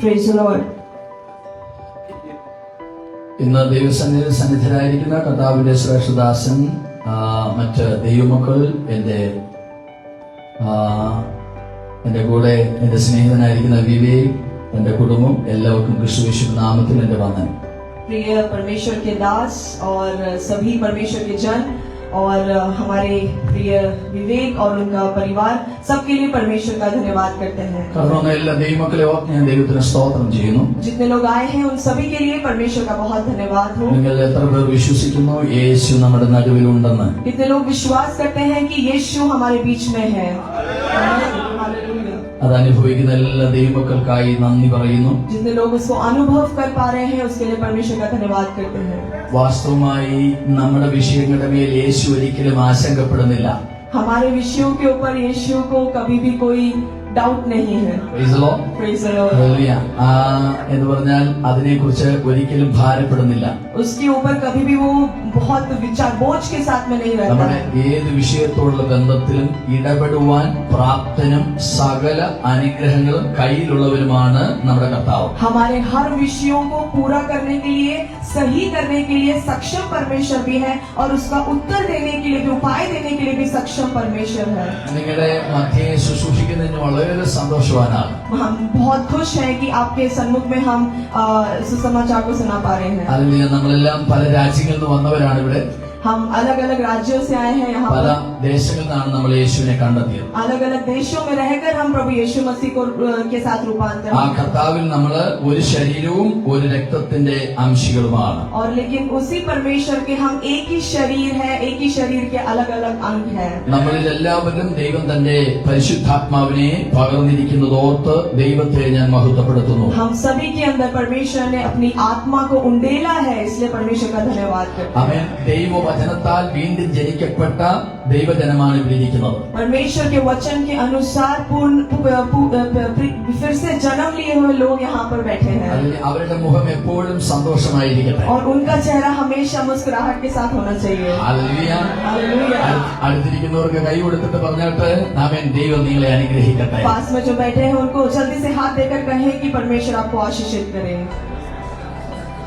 Praise the Lord. ഇന്ന് ദൈവസന്നിധിയിലായിരിക്കുന്ന കർത്താവിന്റെ ശ്രേഷ്ഠദാസൻ, മറ്റ് ദൈവമക്കൾ, എന്റെ കൂടെ എന്റെ സ്നേഹിതനായിരിക്കുന്ന വിവേക്, എന്റെ കുടുംബം, എല്ലാവർക്കും ക്രിസ്തുയേശുവിന്റെ നാമത്തിൽ എന്റെ വന്ദനം. प्रिय परमेश्वर के दास और सभी परमेश्वर के जन और हमारे प्रिय विवेक और उनका परिवार, सबके लिए परमेश्वर का धन्यवाद करते हैं. കാരണം എല്ലാ ദൈവമക്കളെ ഓർത്ത് ഞാൻ ദൈവത്തിന് സ്തോത്രം ചെയ്യുന്നു. जितने लोग आए हैं उन सभी के लिए परमेश्वर का बहुत धन्यवाद हो. നിങ്ങൾ എത്ര പേർ വിശ്വസിക്കുന്നു യേശു നമ്മുടെ നടുവിലുണ്ടെന്ന്? कितने लोग विश्वास करते हैं कि यीशु हमारे बीच में है? അത് അനുഭവിക്കുന്ന എല്ലാ ദൈവമക്കൾക്കായി നന്ദി പറയുന്നു. जितने लोग उसको अनुभव कर पा रहे हैं उसके लिए परमेश्वर का धन्यवाद करते हैं. വാസ്തവമായി നമ്മുടെ വിഷയങ്ങളുടെ മേൽ യേശു ഒരിക്കലും ആശങ്കപ്പെടുന്നില്ല. हमारे विषयों के ऊपर यीशु को कभी भी कोई डाउट नहीं है. Praise the Lord. എന്ന് പറഞ്ഞാൽ അതിനെക്കുറിച്ച് ഒരിക്കലും ഭാരപ്പെടുന്നില്ല. उसके ऊपर कभी भी वो बहुत विचार बोझ के साथ में नहीं रहता. നമ്മുടെ ഏത് വിഷയത്തോടുള്ള ബന്ധത്തിലും ഇടപെടുവാൻ പ്രാപ്തനും സകല അനുഗ്രഹങ്ങളും കയ്യിലുള്ളവരുമാണ് നമ്മുടെ കർത്താവ്. हमारे हर विषयों को पूरा करने के लिए, सही करने के लिए सक्षम परमेश्वर भी है और उसका उत्तर देने के लिए भी, उपाय देने के लिए भी सक्षम परमेश्वर है. നിങ്ങളുടെ മധ്യേ ശുശ്രൂഷിക്കുന്നതിന് വളരെ സന്തോഷവാനാണ്. हम बहुत खुश हैं कि आपके सम्मुख में हम सुसमाचार को सुना पा रहे हैं. അല്ലെങ്കിൽ നമ്മളെല്ലാം പല രാജ്യങ്ങളിൽ നിന്ന് വന്നവരാണ് ഇവിടെ. हम अलग अलग राज्यों से आए हैं. यहाँ പല ദേശങ്ങളിൽ നിന്നാണ് നമ്മൾ യേശുവിനെ കണ്ടെത്തിയത്. अलग अलग देशों में रहकर हम प्रभु यीशु मसीह को के साथ रूपांतर. ആ കർത്താവിൽ നമ്മൾ ഒരു ശരീരവും ഒരു രക്തത്തിന്റെ അംശികളുമാണ്. और लेकिन उसी परमेश्वर के हम एक ही शरीर है, एक ही शरीर के अलग अलग अंग हैं. നമ്മളിൽ എല്ലാവരും ദൈവം തന്റെ പരിശുദ്ധാത്മാവിനെ പകർന്നിരിക്കുന്നതോർത്ത് ദൈവത്തെ ഞാൻ മഹത്വപ്പെടുത്തുന്നു. हम सभी के अंदर परमेश्वर ने अपनी आत्मा को उंडेला है, इसलिए परमेश्वर का धन्यवाद करते हैं. ആമേൻ. ദൈവവചനത്താൽ വീണ്ടും ജനിക്കപ്പെട്ട ദൈവജനമാണ് ഇവിടെ ഇരിക്കുന്നത്. परमेश्वर के वचन के अनुसार फिर से जन्म लिए हुए लोग यहाँ पर बैठे हैं. അവരുടെ മുഖം എപ്പോഴും സന്തോഷമായിരിക്കട്ടെ. और उनका चेहरा हमेशा मुस्कुराहट के साथ होना चाहिए. ഹല്ലേലൂയ. അടുത്തിരിക്കുന്നവർക്ക് കൈ കൊടുത്തിട്ട് പറഞ്ഞിട്ട് ആമേൻ, ദൈവം നിങ്ങളെ അനുഗ്രഹിക്കട്ടെ. पास में जो बैठे हैं उनको जल्दी से हाथ देकर कहें कि परमेश्वर आपको आशीषित करे.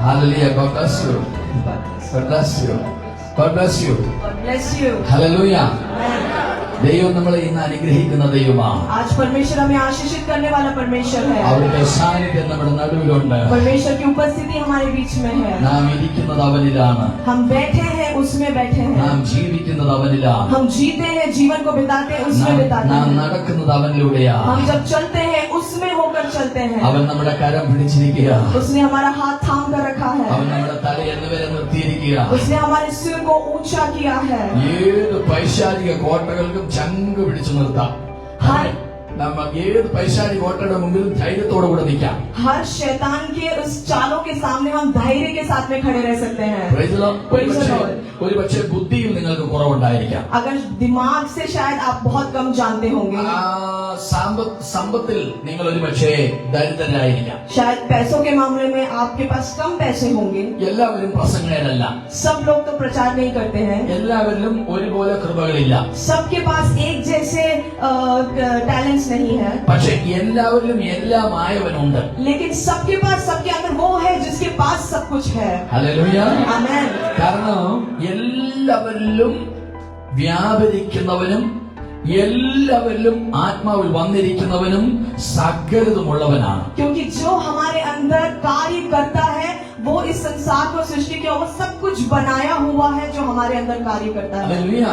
Hallelujah. God bless you. God bless you. God bless you. God bless you. Hallelujah. Amen. ദൈവം നമ്മളെ ഇന്ന് അനുഗ്രഹിക്കുന്ന ദൈവമാണ്. आज परमेश्वर हमें आशीषित करने वाला परमेश्वर है. അവരുടെ സാന്നിധ്യം നമ്മുടെ നടുവിലുണ്ട്. परमेश्वर की उपस्थिति हमारे बीच में है. നാം ഇരിക്കുന്നത് അവനിലാണ്. हम बैठे हैं, उसमें बैठे हैं. നാം ജീവിക്കുന്നത് അവനിലാണ്. हम जीते हैं, जीवन को बिताते हैं, उसमें बिताते നാം हैं. നടക്കുന്നത് അവനിലൂടെയാണ്. हम जब चलते हैं उसमें होकर चलते हैं. അവൻ നമ്മുടെ കരം പിടിച്ചിരിക്കുകയാണ്. उसने हमारा हाथ थाम कर रखा है. അവൻ നമ്മുടെ തല എന്നുവരെ നിർത്തിയിരിക്കുകയാണ്. उसने हमारे सिर को ऊंचा किया है. ഏത് പൈശാചിക കോട്ടകൾക്കും ചങ്ക് പിടിച്ചു നിർത്താം. നമ്മ ഏത് പൈശാചിക കോട്ടയുടെ മുമ്പിലും ധൈര്യത്തോടെ കൂടെ നിൽക്കാം. हर शैतान के उस चालों के सामने हम धैर्य के साथ में खड़े रह सकते हैं. ഒരു പക്ഷേ ബുദ്ധിയിൽ നിങ്ങൾക്ക് കുറവുണ്ടായിരിക്കാം. अगर दिमाग से शायद आप बहुत कम जानते होंगे. സമ്പത്തിൽ നിങ്ങൾ ഒരു പക്ഷേ ദരിദ്രരായിരിക്കാം. शायद पैसों के मामले में आपके पास कम पैसे होंगे. എല്ലാവരും പ്രസംഗകരല്ല. सब लोग तो प्रचार नहीं करते हैं. എല്ലാവരിലും ഒരുപോലെ കൃപകളില്ല. सबके पास एक जैसे टैलेंट्स नहीं है. പക്ഷെ എല്ലാവരിലും എല്ലാം ആയവനുണ്ട്. लेकिन सबके पास, सबके अंदर वो है जिसके पास सब कुछ है. ഹല്ലേലൂയ. आमेन. കാരണം എല്ലാവരിലും വ്യാപരിക്കുന്നവനും എല്ലാവരിലും ആത്മാവിൽ വന്നിരിക്കുന്നവനും സകലതുമുള്ളവനാണ്. क्योंकि जो हमारे अंदर कार्य करता है वो इस संसार को सृष्टि किया, वो सब कुछ बनाया हुआ है जो हमारे अंदर कार्य करता है. ഹല്ലേലൂയ.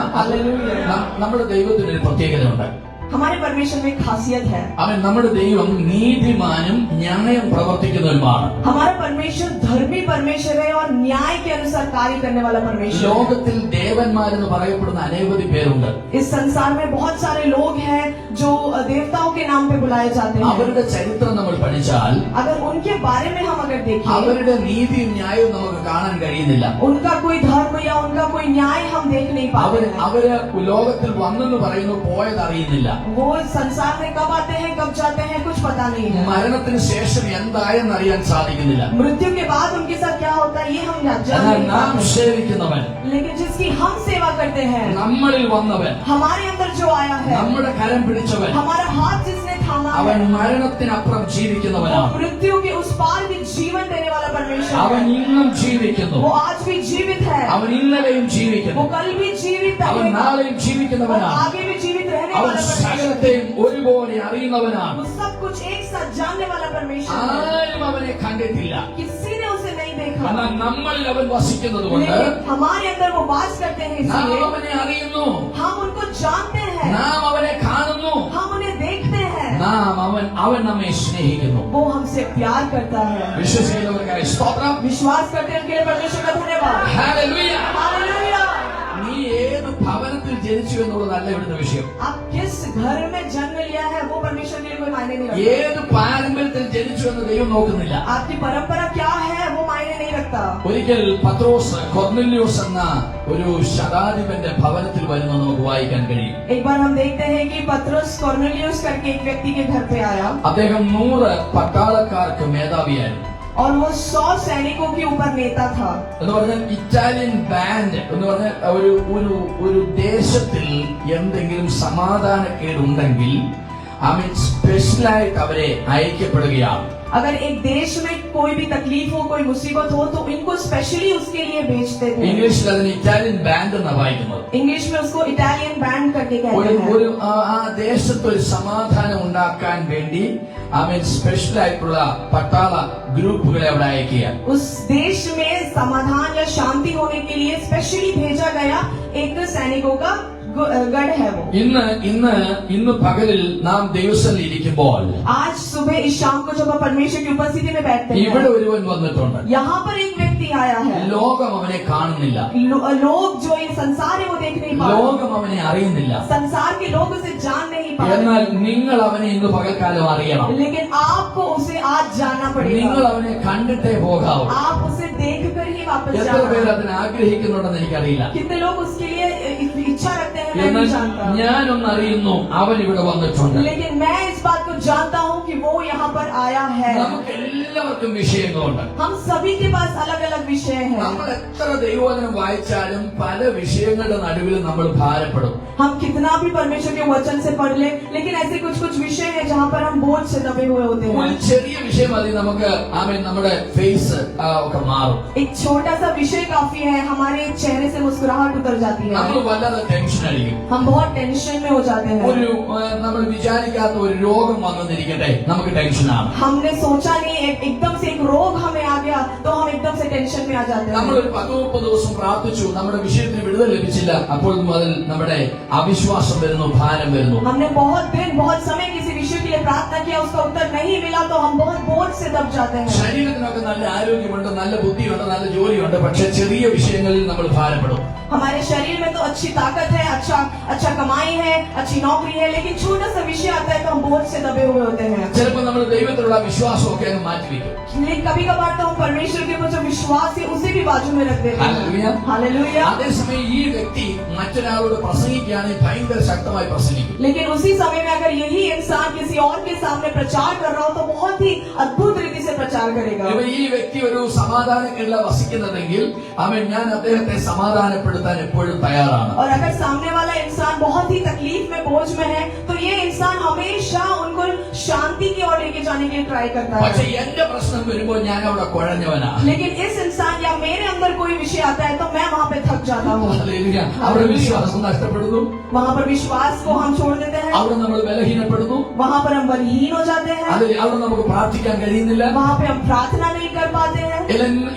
നമ്മുടെ ദൈവത്തിന് ഒരു പ്രത്യേകതയുണ്ട്. हमारे परमेश्वर में खासियत है. അവൻ നമ്മുടെ ദൈവം നീതിമാനും ന്യായം പ്രവർത്തിക്കുന്നവനുമാണ്. हमारा परमेश्वर धर्मी परमेश्वर है और न्याय के अनुसार कार्य करने वाला परमेश्वर. ലോകത്തിൽ ദേവന്മാരെന്ന് പറയപ്പെടുന്ന അനേകം പേരുണ്ട്. इस संसार में बहुत सारे लोग हैं जो देवताओं के नाम पे बुलाए जाते हैं. അവരുടെ ചരിത്രം നമ്മൾ പഠിച്ചാൽ अगर उनके बारे में हम अगर देखें, അവരുടെ നീതിയും ന്യായവും നമുക്ക് കാണാൻ കഴിയുന്നില്ല. उनका कोई धर्म या उनका कोई न्याय हम देख नहीं पाते हैं. അവര് ലോകത്തിൽ വന്നെന്ന് പറയുന്നു, പോയതറിയുന്നില്ല. वो संसार में कब आते हैं कब जाते हैं कुछ पता नहीं है. മരണത്തിന് ശേഷം എന്തായെന്ന് അറിയാൻ സാധിക്കുന്നില്ല. मृत्यु के बाद उनके साथ क्या होता है ये हम जान എന്നാൽ नहीं നാം पाते. സേവിക്കുന്നവൻ, लेकिन जिसकी हम सेवा करते हैं, നമ്മളിൽ വന്നവൻ, हमारे अंदर जो आया है, നമ്മുടെ കരം പിടിച്ചവൻ, हमारा हाथ जिसने थामा അവൻ മരണത്തിനപ്പുറം ജീവിക്കുന്നവനാണ്. मृत्यु के उस पार भी जीवन देने वाला परमेश्वर അവൻ है. ഇന്നും ജീവിക്കുന്നു. वो आज भी जीवित है. അവൻ ഇന്നലെയും ജീവിക്കുന്നു. वो कल भी जीवित അവൻ रहेगा. നാളെയും वो ജീവിക്കുന്നവനാണ്. आगे भी जीवित रहने അവൻ वाला परमेश्वर है. സകലത്തെയും ഒരുപോലെ അറിയുന്നവനാണ്. वो सब कुछ एक साथ जानने वाला परमेश्वर है. ആരും അവനെ കണ്ടിട്ടില്ല. किसी ने उसे नहीं देखा. എന്നാൽ നമ്മളിൽ അവൻ വസിക്കുന്നത് കൊണ്ട് लेकिन हमारे अंदर वो वास करते हैं, നാം इसलिए അവനെ അറിയുന്നു. हम उनको जानते हैं. നാം അവനെ കാണുന്നു. हम उन्हें देखते हैं. നാം അവൻ നമ്മെ സ്നേഹിക്കുന്നു. वो हमसे प्यार करता है. വിശ്വസിക്കുന്നവർക്കായി സ്തോത്രം. विश्वास करते हैं उनके लिए परमेश्वर का धन्यवाद. ഹല്ലേലൂയ. हालेलुया. നീ ഏത് ഭവനത്തിൽ ജനിച്ചു എന്നുള്ളതല്ല ഇവിടുത്തെ വിഷയം. आप किस घर में जन्म लिया है वो परमेश्वर के लिए कोई मायने नहीं रखता. ഏത് പാരമ്പര്യത്തിൽ ജനിച്ചു എന്ന് ദൈവം നോക്കുന്നില്ല. आपकी परंपरा क्या है वो मायने नहीं रखता. ഒരിക്കൽ പത്രോസ് കൊർനെല്യോസ് എന്ന ഒരു ശതാധിപന്റെ ഭവനത്തിൽ വരുന്നത് നമുക്ക് വായിക്കാൻ കഴിയും. एक बार हम देखते हैं कि पत्रुस कॉर्नेलियस करके एक व्यक्ति के घर पे आया അദ്ദേഹം 100 പട്ടാളക്കാർക്ക് മേധാവിയായിരുന്നു. और वो 100 सैनिकों के ऊपर नेता था. എന്ന് പറഞ്ഞാൽ ഇറ്റാലിയൻ ബാൻഡ് എന്ന് പറഞ്ഞാൽ ഒരു ദേശത്തിൽ എന്തെങ്കിലും സമാധാനക്കേടുണ്ടെങ്കിൽ സ്പെഷ്യലായിട്ട് അവരെ അയക്കപ്പെടുകയാണ്. अगर एक देश में कोई भी तकलीफ हो, कोई मुसीबत हो, तो इनको स्पेशली उसके लिए भेजते थे. ഇംഗ്ലീഷിൽ അതിന് ഇറ്റാലിയൻ ബാൻഡ് എന്നാണ് വായിക്കുന്നത്. इंग्लिश में उसको इटालियन बैंड करके कहते हैं. ആ ദേശത്ത് ഒരു സമാധാനം ഉണ്ടാക്കാൻ വേണ്ടി സ്പെഷ്യൽ ആയിട്ടുള്ള പട്ടാള ഗ്രൂപ്പുകളെ അവിടെ അയക്കുക. उस देश में समाधान या शांति होने के लिए स्पेशली भेजा गया एक सैनिकों का गढ़ है वो. ഇന്ന് പകലിൽ നാം ദൈവസന്നിധിയിൽ ഇരിക്കുമ്പോൾ आज सुबह इस शाम को जब हम परमेश्वर की उपस्थिति में बैठते ഇവിടെ हैं, ഒരുവൻ വന്നിട്ടുണ്ട്. यहाँ पर एक व्यक्ति आया है. ലോകം അവനെ കാണുന്നില്ല. लोग जो ये संसार है वो देख नहीं पा रहे. ലോകം അവനെ അറിയുന്നില്ല. संसार के लोग उसे जान नहीं पा എന്നാൽ रहे. നിങ്ങൾ അവനെ ഇന്ന് പകൽക്കാലം അറിയണം. लेकिन आपको उसे आज जानना നിങ്ങൾ पड़ेगा. അവനെ കണ്ടിട്ടേ പോകാവൂ. आप उसे देख कर ही वापस എത്ര പേര് जाना. അതിന് ആഗ്രഹിക്കുന്നുണ്ടെന്ന് എനിക്കറിയില്ല. कितने लोग उसके लिए इच्छा रखते हैं मैं എന്നാൽ नहीं जानता. ഞാനൊന്ന് അറിയുന്നു, അവൻ ഇവിടെ വന്നിട്ടുണ്ട്. लेकिन मैं इस बात को जानता हूँ कि वो यहाँ पर आया है. നമുക്ക് എല്ലാവർക്കും വിഷയങ്ങളുണ്ട്. हम सभी के पास अलग अलग विषय हैं. നമ്മൾ എത്ര ദൈവവചനം വായിച്ചാലും പല വിഷയങ്ങളുടെ നടുവിൽ നമ്മൾ ഭാരപ്പെടും. हम कितना भी परमेश्वर के वचन से पढ़ ले, लेकिन ऐसे कुछ कुछ विषय है जहाँ पर हम बोझ से दबे हुए होते ഒരു हैं. ചെറിയ വിഷയം മതി നമുക്ക് നമ്മുടെ ഫേസ് ഒക്കെ മാറും. एक छोटा सा विषय काफी है, हमारे चेहरे से मुस्कुराहट उतर जाती നമ്മൾ है. വല്ലാതെ ടെൻഷൻ അടിക്കും. हम बहुत टेंशन में हो जाते हैं. നമ്മൾ വിചാരിക്കാത്ത ഒരു രോഗം വന്നെന്നിരിക്കട്ടെ, നമുക്ക് ടെൻഷനാണ്. हमने सोचा नहीं, एकदम से एक रोग हमें आ गया तो हम एकदम से टेंशन में आ जाते നമ്മൾ हैं. ഒരു 10-30 ദിവസം പ്രാർത്ഥിച്ചു, നമ്മുടെ വിഷയത്തിന് വിടുതൽ ലഭിച്ചില്ല. അപ്പോൾ മുതൽ നമ്മുടെ അവിശ്വാസം വരുന്നു, ഭാരം വരുന്നു. हमने बहुत दिन बहुत समय किसी विषय के लिए प्रार्थना किया, उसका उत्तर नहीं मिला तो हम बहुत बोझ से दब जाते हैं. ശരീരത്തിനൊക്കെ നല്ല ആരോഗ്യമുണ്ട്, നല്ല ബുദ്ധിയുണ്ട്, നല്ല ജോലിയുണ്ട്, പക്ഷെ ചെറിയ വിഷയങ്ങളിൽ നമ്മൾ ഭാരപ്പെടും. हमारे शरीर में तो अच्छी ताकत है, अच्छा कमाई है, अच्छी नौकरी है, लेकिन छोटा सा विषय आता है तो हम बोझ से दबे हुए होते हैं. ചിലപ്പോൾ നമ്മൾ ദൈവത്തിലുള്ള വിശ്വാസമൊക്കെ അങ്ങ് മാറ്റിവെക്കും. लेकिन कभी कभार तो हम परमेश्वर के ऊपर जो विश्वास है उसे भी बाजू में रख देते हालेलुया. हैं. हालेलुया. അതേസമയം ഈ വ്യക്തി മറ്റൊരാളോട് പ്രസംഗിക്കുകയാണെങ്കിൽ ഭയങ്കര ശക്തമായി പ്രസംഗിക്കും. लेकिन उसी समय में अगर यही इंसान किसी और के सामने प्रचार कर रहा हो तो बहुत ही अद्भुत रीति से प्रचार करेगा. ഇവ ഈ വ്യക്തി ഒരു സമാധാനക്കേടില വസിക്കുന്നതെങ്കിൽ ഞാൻ അദ്ദേഹത്തെ സമാധാനപ്പെടുത്താൻ എപ്പോഴും തയ്യാറാണ്. और अगर सामने वाला इंसान बहुत ही तकलीफ में बोझ में है तो ये इंसान हमेशा उनको शांति की ओर लेके जाने के लिए ट्राई करता പക്ഷെ है. എന്റെ പ്രശ്നം വരുമ്പോൾ ഞാൻ അവിടെ കുഴഞ്ഞവനാ. लेकिन इस इंसान या मेरे अंदर कोई विषय आता है तो मैं वहाँ पे थक जाता हूँ. ഹല്ലേലൂയ. അവിടെ വിശ്വാസം നഷ്ടപ്പെടുന്നു, वहाँ पर विश्वास को हम छोड़ देते हैं, അവിടെ നമ്മൾ ബലഹീനപ്പെടുന്നു, वहाँ पर हम बलहीन हो जाते हैं, അവിടെ നമുക്ക് പ്രാർത്ഥിക്കാൻ കഴിയുന്നില്ല. वहाँ पे हम प्रार्थना नहीं कर पाते हैं.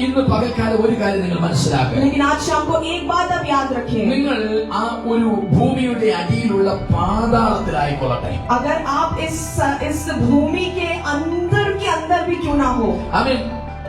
ഇന്ന് പകൽക്കാലം ഒരു കാര്യം നിങ്ങൾ മനസ്സിലാക്കുക. लेकिन आज शाम को एक बात आप याद रखिए, നിങ്ങൾ ആ ഒരു ഭൂമിയുടെ അടിയിലുള്ള പാതാളത്തിലായിക്കൊള്ളട്ടെ, अगर आप इस भूमि के अंदर भी क्यों ना हो, അവൻ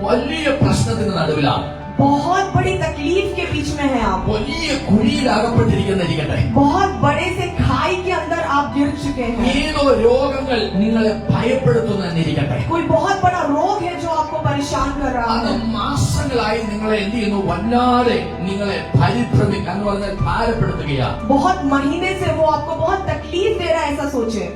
വലിയ പ്രശ്നത്തിന് നടുവിലാണ്, बहुत बड़ी तकलीफ के बीच में है आप, വലിയ കുഴിയിൽ അകപ്പെട്ടിരിക്കുന്നിരിക്കട്ടെ, बहुत बड़े से खाई के अंदर आप गिर चुके हैं, ഏതോ രോഗങ്ങൾ നിങ്ങളെ ഭയപ്പെടുത്തുന്നിരിക്കട്ടെ, कोई बहुत बड़ा रोग है जो आपको परेशान कर रहा അത് है, മാസങ്ങളായി നിങ്ങളെ എന്ത് ചെയ്യുന്നു, വല്ലാതെ നിങ്ങളെ പരിഭ്രമിക്കാൻ എന്ന് പറഞ്ഞാൽ ഭാരപ്പെടുത്തുകയാണ്. बहुत महीने से वो आपको बहुत तकलीफ दे रहा है, ऐसा सोचे.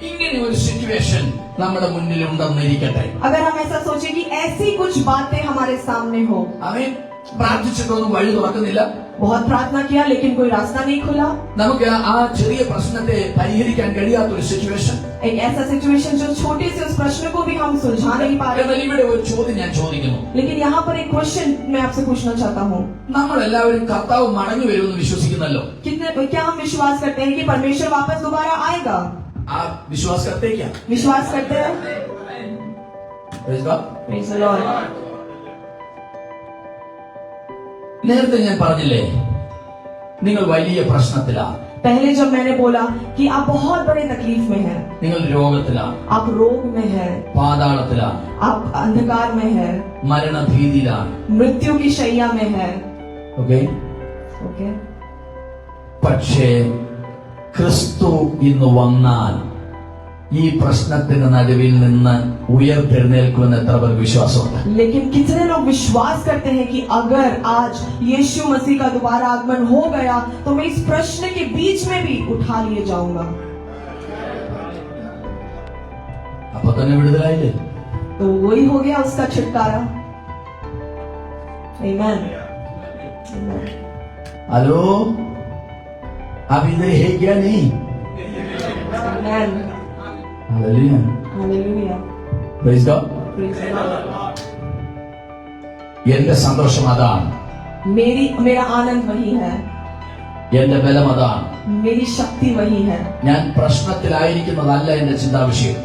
ഇങ്ങനെ ഒരു സിറ്റുവേഷൻ നമ്മുടെ മുന്നിൽ ഉണ്ടെന്നിരിക്കട്ടെ. अगर हम ऐसा सोचे कि ऐसी कुछ बातें हमारे सामने हो, പ്രാർത്ഥിച്ചിട്ടൊന്നും വഴി തുറക്കുന്നില്ല. बहुत प्रार्थना किया लेकिन कोई रास्ता नहीं खुला. നമുക്ക് ആ ചെറിയ പ്രശ്നത്തെ പരിഹരിക്കാൻ കഴിയാത്തൊരു സിറ്റുവേഷൻ. एक ऐसा सिचुएशन जो छोटे से उस प्रश्न को भी हम सुलझा नहीं पा रहे. എന്നാൽ ഇവിടെ ഒരു ചോദ്യം ഞാൻ ചോദിക്കുന്നു. लेकिन यहाँ पर एक क्वेश्चन मैं आपसे पूछना चाहता हूँ. നമ്മൾ എല്ലാവരും കർത്താവ് മടങ്ങി വരുമെന്ന് വിശ്വസിക്കുന്നല്ലോ. क्या हम विश्वास करते हैं कि परमेश्वर वापस दोबारा आएगा? आप विश्वास करते हैं क्या? विश्वास करते हैं. Praise God. Praise the Lord. നേരത്തെ ഞാൻ പറഞ്ഞില്ലേ, നിങ്ങൾ വലിയ പ്രശ്നത്തിലാണ്. पहले जब मैंने बोला कि आप बहुत बड़े तकलीफ में हैं, നിങ്ങൾ രോഗത്തിലാണ്, आप रोग में हैं, പാതാളത്തിലാണ്, आप अंधकार में हैं, മരണഭീതിയിലാണ്. मृत्यु की शैया में हैं. ഓക്കെ. പക്ഷേ ക്രിസ്തു ഇന്ന് വന്നാൽ ഈ പ്രശ്നത്തിന് നടുവിൽ നിന്ന് ഉയർത്തെഴുന്നേൽക്കുമെന്ന് എത്ര പേർക്ക് വിശ്വാസമുണ്ട്? लेकिन कितने लोग विश्वास करते हैं कि अगर आज यीशु मसीह का दोबारा आगमन हो गया तो मैं इस प्रश्न के बीच में भी उठा लिए जाऊंगा? അപ്പൊ തന്നെ വിടുതലായില്ലേ? तो वही हो गया उसका छुटकारा. आमीन. हेलो, आप इधर है क्या? नहीं. आमीन. Hallelujah. Hallelujah. Praise God. Praise the Lord. എന്റെ സന്തോഷം അതാണ്, मेरा आनंद वही है, എന്റെ ബലം അതാണ്. मेरी शक्ति वही है. ഞാൻ പ്രശ്നത്തിലായിരിക്കുന്നതല്ല എന്റെ ചിന്താവിഷയം.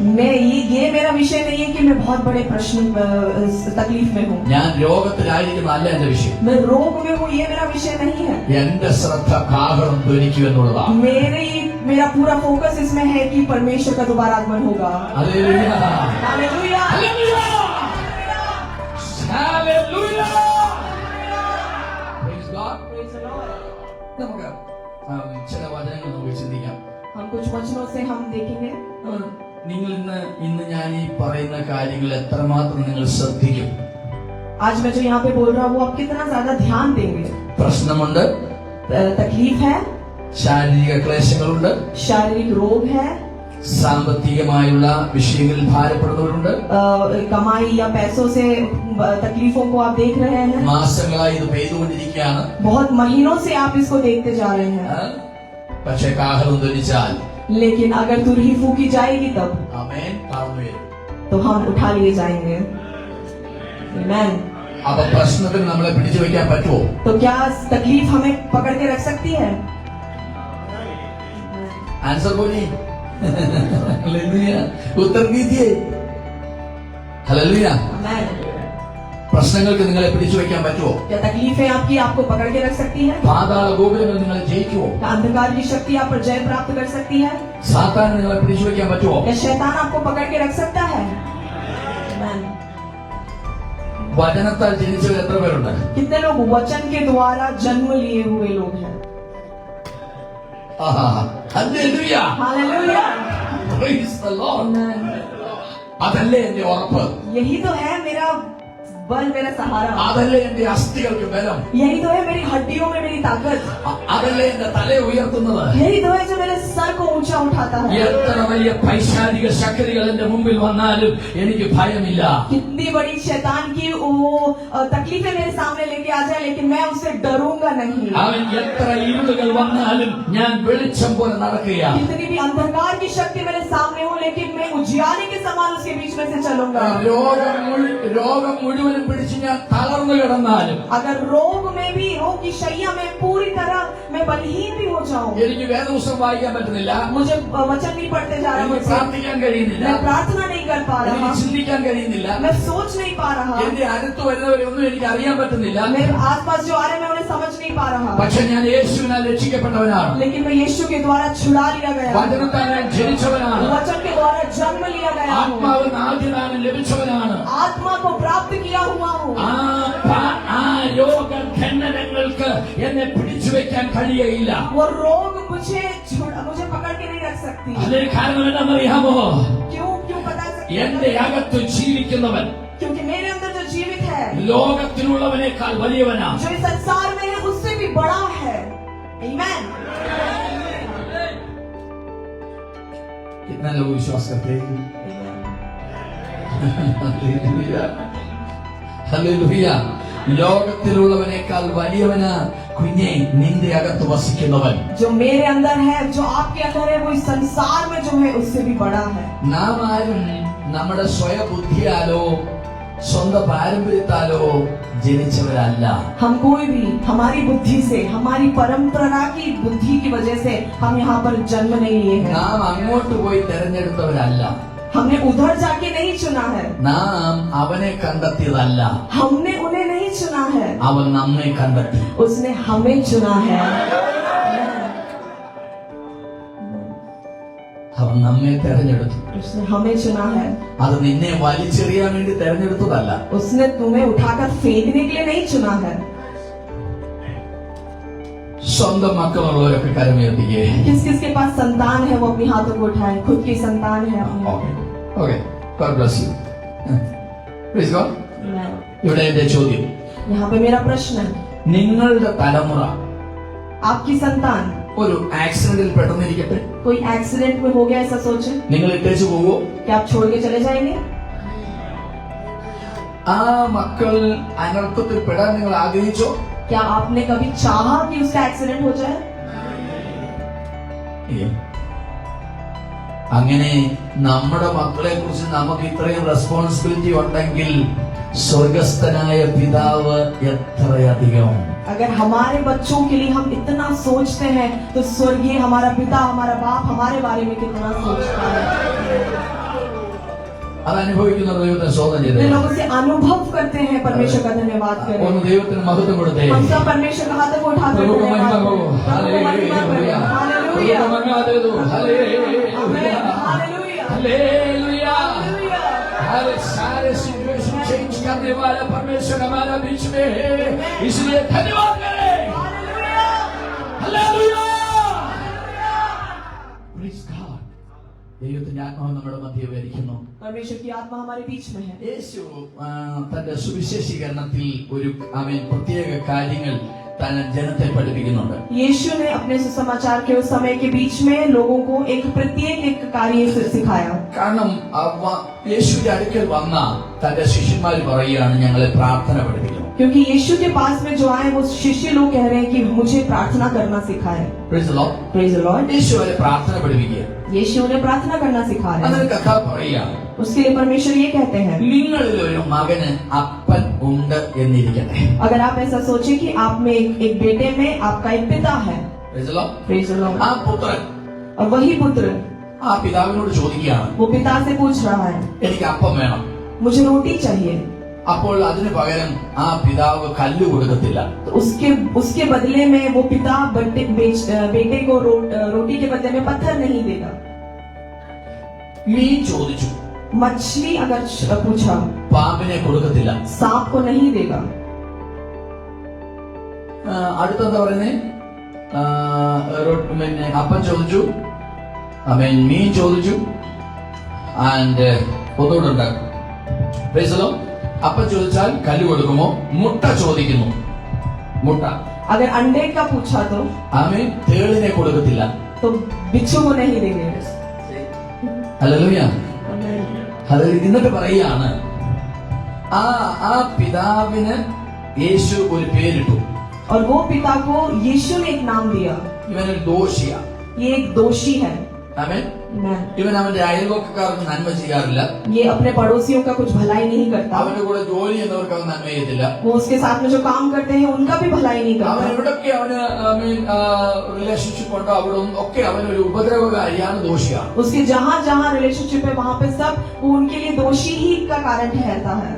ये मेरा विषय नहीं है कि मैं बहुत बड़े प्रश्न तकलीफ में हूँ. ഞാൻ രോഗത്തിലായിരിക്കുന്നതല്ല എന്റെ വിഷയം. मैं रोग में हूँ, ये मेरा विषय नहीं है. എന്റെ ശ്രദ്ധ കാഹളം ധ്വനിക്കൂ എന്നുള്ളതാണ്. मेरा पूरा फोकस इसमें है कि परमेश्वर का दोबारा आगमन होगा. Hallelujah. Hallelujah. Hallelujah. Hallelujah. Praise God. Praise the Lord. നമുക്ക് ചില വചനങ്ങൾ നമുക്ക് ചിന്തിക്കാം. हम कुछ वचनों से हम देखेंगे. നിങ്ങൾ ഇന്ന് ഞാൻ ഈ പറയുന്ന കാര്യങ്ങൾ എത്രമാത്രം നിങ്ങൾ ശ്രദ്ധിക്കും? आज मैं जो यहाँ पे बोल रहा हूँ वो आप कितना ज्यादा ध्यान देंगे. പ്രശ്നമുണ്ട്, तकलीफ है, ശാരീരിക ക്ലേശങ്ങളുണ്ട്, शारीरिक रोग है, സാമ്പത്തികമായുള്ള വിഷയങ്ങളിൽ ഭാരപ്പെടുന്നവരുണ്ട്, कमाई या पैसों से तकलीफों को आप देख रहे हैं. മാസങ്ങളായി ഇത് പെയ്തുകൊണ്ടിരിക്കുകയാണ്. बहुत महीनों से आप इसको देखते जा रहे हैं. പക്ഷേ കാഹളം ധ്വനിച്ചാൽ, लेकिन अगर तुरही फूकी जाएगी तब ആമേൻ, താഴ്ന്നു വരും. तो हम उठा लिए जाएंगे. आमीन. അപ്പൊ പ്രശ്നത്തിന് നമ്മളെ പിടിച്ചു വെക്കാൻ പറ്റുമോ? तो क्या तकलीफ हमें पकड़ के रख सकती है? आंसर बोलिए. हालेलुया. उत्तर दीजिए. हालेलुया. आमीन. പ്രശ്നങ്ങൾക്ക് നിങ്ങളെ പിടിച്ചു വെക്കാൻ പറ്റുമോ? क्या तकलीफें आपको पकड़ के रख सकती है? പാതാള ഗോപുരങ്ങൾ നിങ്ങളെ ജയിക്കുമോ? क्या अंधकार की शक्ति आप पर जय प्राप्त कर सकती है? സാത്താൻ നിങ്ങളെ പിടിച്ചു വെക്കാൻ പറ്റുമോ? क्या शैतान आपको पकड़ के रख सकता है? आमीन. വചനത്താൽ ജനിച്ചവർ എത്ര പേരുണ്ട്? कितने लोग वचन के द्वारा जन्म लिए हुए लोग हैं? Hallelujah. Hallelujah. Praise the Lord. आमीन. അതല്ലേ എന്റെ ഉറപ്പ്, यही तो है मेरा बल, मेरा सहारा. അതല്ലേ എന്റെ അസ്ഥികൾക്ക് ബലം, यही तो है मेरी हड्डियों में मेरी ताकत. അതല്ലേ എന്റെ തല ഉയർത്തുന്നത്. यही तो है जो मेरे सर को ऊंचा उठाता है. എത്ര വലിയ പൈശാചിക ശക്തികൾ എന്റെ മുമ്പിൽ വന്നാലും എനിക്ക് ഭയമില്ല. कितनी बड़ी शैतान की वो तकलीफें मेरे सामने लेके आ जाए लेकिन मैं उससे डरूंगा नहीं. അവൻ എത്ര ഇരുളുകൾ വന്നാലും ഞാൻ വെളിച്ചം പോലെ നടക്കുകയാണ്. कितनी भी अंधकार की शक्ति मेरे सामने हो लेकिन मैं उजियाले के समान उसके बीच में से चलूंगा. രോഗം മുഴുവനും പിടിച്ച് ഞാൻ തളർന്നു കിടന്നാലും, अगर रोग में भी, रोग की शैया में पूरी तरह मैं बलहीन भी हो जाऊं, എനിക്ക് വേദപുസ്തകം വായിക്കാൻ പറ്റുന്നില്ല, मुझे वचन नहीं पढ़ते जा रहा, എനിക്ക് मुझसे പ്രാർത്ഥിക്കാൻ കഴിയുന്നില്ല, मैं प्रार्थना नहीं कर पा रहा, എനിക്ക് ചിന്തിക്കാൻ കഴിയുന്നില്ല, मैं सोच नहीं पा रहा, എന്റെ അടുത്ത് വരുന്നവരെ ഒന്നും എനിക്ക് അറിയാൻ പറ്റുന്നില്ല. मेरे आसपास जो आ रहे हैं मैं उन्हें समझ नहीं पा रहा. പക്ഷെ ഞാൻ യേശുവിനാൽ രക്ഷിക്കപ്പെട്ടവനാണ്. लेकिन मैं यीशु के द्वारा छुड़ा लिया गया हूं. വചനത്താൽ ഞാൻ ജനിച്ചവനാണ്. वचन के द्वारा जन्म लिया गया हूं. ആത്മാവ് ആദ്യദാനം ലഭിച്ചവനാണ്. आत्मा को प्राप्त किया हुआ हूं. ആ രോഗഖണ്ഡനങ്ങൾക്ക് എന്നെ പിടിച്ചു വെക്കാൻ കഴിയയില്ല. वो रोग मुझे पकड़ के नहीं रख सकती. അതിന് കാരണം എന്താണെന്നറിയാമോ? क्यों बता सकते? എന്റെ അകത്ത് ജീവിക്കുന്നവൻ क्योंकि मेरे अंदर जो जीवित है, ലോകത്തിലുള്ളവനേക്കാൾ വലിയവനാണ്. जो इस संसार में है उससे भी बड़ा है. आमीन. कितना लोग विश्वास करते हैं? हालेलुया. हालेलुया. ലോകത്തിലുള്ളവനേക്കാൾ വലിയവന് കുഞ്ഞെ നിന്റെ അകത്ത് വസിക്കുന്നവൻ. जो मेरे अंदर है, जो आपके अंदर है, वो इस संसार में जो है उससे भी बड़ा है. നാം ആരും നമ്മുടെ സ്വയബുദ്ധിയാലോ സ്വന്തം പാരമ്പര്യത്താലോ ജനിച്ചവരല്ല. हम कोई भी हमारी बुद्धि से, हमारी परंपरा की बुद्धि की वजह से हम यहाँ पर जन्म नहीं लिए हैं. നാം അങ്ങോട്ട് പോയി തെരഞ്ഞെടുത്തവരല്ല. हमने उधर जाके नहीं चुना है. നാം അവനെ കണ്ടെത്തിയതല്ല. हमने उन्हें नहीं चुना है. അവൻ നമ്മെ കണ്ടെത്തി. उसने हमें चुना है. അവൻ നമ്മെ തെരഞ്ഞെടുത്തു. उसने हमें चुना है. അത് നിന്നെ വലിച്ചെറിയാൻ വേണ്ടി തെരഞ്ഞെടുത്തതല്ല. उसने तुम्हें उठाकर फेंकने के लिए नहीं चुना है. സ്വന്തം മക്കളുള്ളവരൊക്കെ കരമുയർത്തിക്കേ. किस किस के पास संतान है वो अपनी हाथों को उठाए. खुद की संतान है अपनी. Okay. God bless you. Praise God. Amen. ഇവിടെ എന്റെ ചോദ്യം, यहाँ पे मेरा प्रश्न है, നിങ്ങളുടെ തലമുറ आपकी संतान ഒരു ആക്സിഡന്റിൽ പെട്ടെന്നിരിക്കട്ടെ, कोई एक्सीडेंट में हो गया ऐसा सोचे, നിങ്ങൾ ഇട്ടേച്ചു പോവോ? क्या आप छोड़ के चले जाएंगे? ആ മക്കൾ അനർത്ഥത്തിൽ പെടാൻ നിങ്ങൾ ആഗ്രഹിച്ചോ? क्या आपने कभी चाहा कि उसका एक्सीडेंट हो जाए? ഇല്ല. അങ്ങനെ നമ്മുടെ മക്കളെ കുറിച്ച് നമുക്ക് ഇത്രയും റെസ്പോൺസിബിലിറ്റി ഉണ്ടെങ്കിൽ സ്വർഗസ്ഥനായ പിതാവ് എത്രയധികം. अगर हमारे बच्चों के लिए हम इतना सोचते हैं तो स्वर्गीय हमारा पिता, हमारा बाप हमारे बारे में कितना सोचता है. അത് അനുഭവിക്കുന്ന ദൈവത്തെ സ്തോത്രം वे ചെയ്തേ. लोगों से अनुभव करते हैं. परमेश्वर का धन्यवाद करें. ഒന്ന് ദൈവത്തിന് മഹത്വം കൊടുത്തേ. हम सब परमेश्वर का हाथ को उठाकर प्रभु को धन्यवाद महिमा करें. हो. प्रभु को महिमा करें. हालेलुया. हालेलुया. प्रभु को महिमा दे दो. हालेलुया. हालेलुया. हालेलुया. हालेलुया. हर सारे सिचुएशन चेंज करने वाला परमेश्वर हमारा बीच में है, इसलिए धन्यवाद करें. हालेलुया. हालेलुया. Praise God. ദൈവത്തിന്റെ ആത്മാവ് നമ്മുടെ മധ്യേ വരിക്കുന്നു. परमेश्वर की आत्मा हमारे बीच में है. യേശു തന്റെ സുവിശേഷീകരണത്തിൽ ഒരു പ്രത്യേക കാര്യങ്ങൾ തന്നെ ജനത്തെ പഠിപ്പിക്കുന്നുണ്ട്. यीशु ने अपने सुसमाचार के उस समय के बीच में लोगों को एक प्रत्येक एक कार्य सिखाया. കാരണം യേശുവിന്റെ അടുക്കൽ വന്ന തന്റെ ശിഷ്യന്മാർ പറയുകയാണ്, ഞങ്ങളെ പ്രാർത്ഥന പഠിപ്പിക്കണം. क्योंकि यीशु के पास में जो आए वो शिष्य लोग कह रहे हैं कि मुझे प्रार्थना करना सिखाए. Praise the Lord. Praise the Lord. യേശു അവരെ പ്രാർത്ഥന പഠിപ്പിക്കുക. यीशु उन्हें प्रार्थना करना सिखा रहे അതിന് हैं. കഥ പറയുകയാണ്, उसके लिए परमेश्वर ये कहते हैं, നിങ്ങളിൽ ഒരു മകന് അപ്പൻ ഉണ്ട് എന്നിരിക്കട്ടെ. अगर आप ऐसा सोचे कि आप में एक बेटे में आपका एक पिता है. Praise the Lord. Praise the Lord. ആ പുത്രൻ और वही पुत्र ആ പിതാവിനോട് ചോദിക്കുകയാണ്, वो पिता से पूछ रहा है, എനിക്ക് അപ്പം വേണം. मुझे रोटी चाहिए. അപ്പോൾ അതിന് പകരം ആ പിതാവ് കല്ല് കൊടുക്കത്തില്ല. तो उसके बदले में वो पिता बेटे को रोटी के बदले में पत्थर नहीं देगा. മീൻ ചോദിച്ചു, मछली अगर पूछा, പാമ്പിനെ കൊടുക്കത്തില്ല. सांप को नहीं देगा. അടുത്തെന്താ പറയുന്നേ? പിന്നെ അപ്പം ചോദിച്ചു, മീൻ ചോദിച്ചു, ആൻഡ് ഒന്നുകൂടെ ഉണ്ടാക്കും. അപ്പം ചോദിച്ചാൽ കല്ല് കൊടുക്കുമോ? മുട്ട ചോദിക്കുന്നു, മുട്ട. अगर अंडे का पूछा तो തേളിനെ കൊടുക്കത്തില്ല. तो बिच्छू को नहीं देंगे. ഹല്ലേലൂയ. എന്നിട്ട് പറയുകയാണ്, ആ പിതാവിന് യേശു ഒരു പേരിട്ടു. और वो पिता को यीशु ने एक नाम दिया. ഇവനൊരു ദോഷിയാ. ये एक दोषी है. ആമേൻ. Amen. ഇവൻ അവന്റെ അയൽവക്കക്കാർക്ക് നന്മ ചെയ്യാറില്ല. ये अपने पड़ोसियों का कुछ भलाई नहीं करता. അവന്റെ കൂടെ ജോലി ചെയ്യുന്നവർക്ക് അവൻ നന്മ ചെയ്തില്ല. वो उसके साथ में जो काम करते हैं उनका भी भलाई नहीं അവൻ करता. എവിടൊക്കെ അവന് റിലേഷൻഷിപ്പ് ഉണ്ടോ അവിടെ ഒക്കെ അവനൊരു ഉപദ്രവകാരിയാണ്, ദോഷിയാണ്. उसके जहाँ जहाँ रिलेशनशिप है वहाँ पे सब वो उनके लिए दोषी ही का कारण ठहरता है.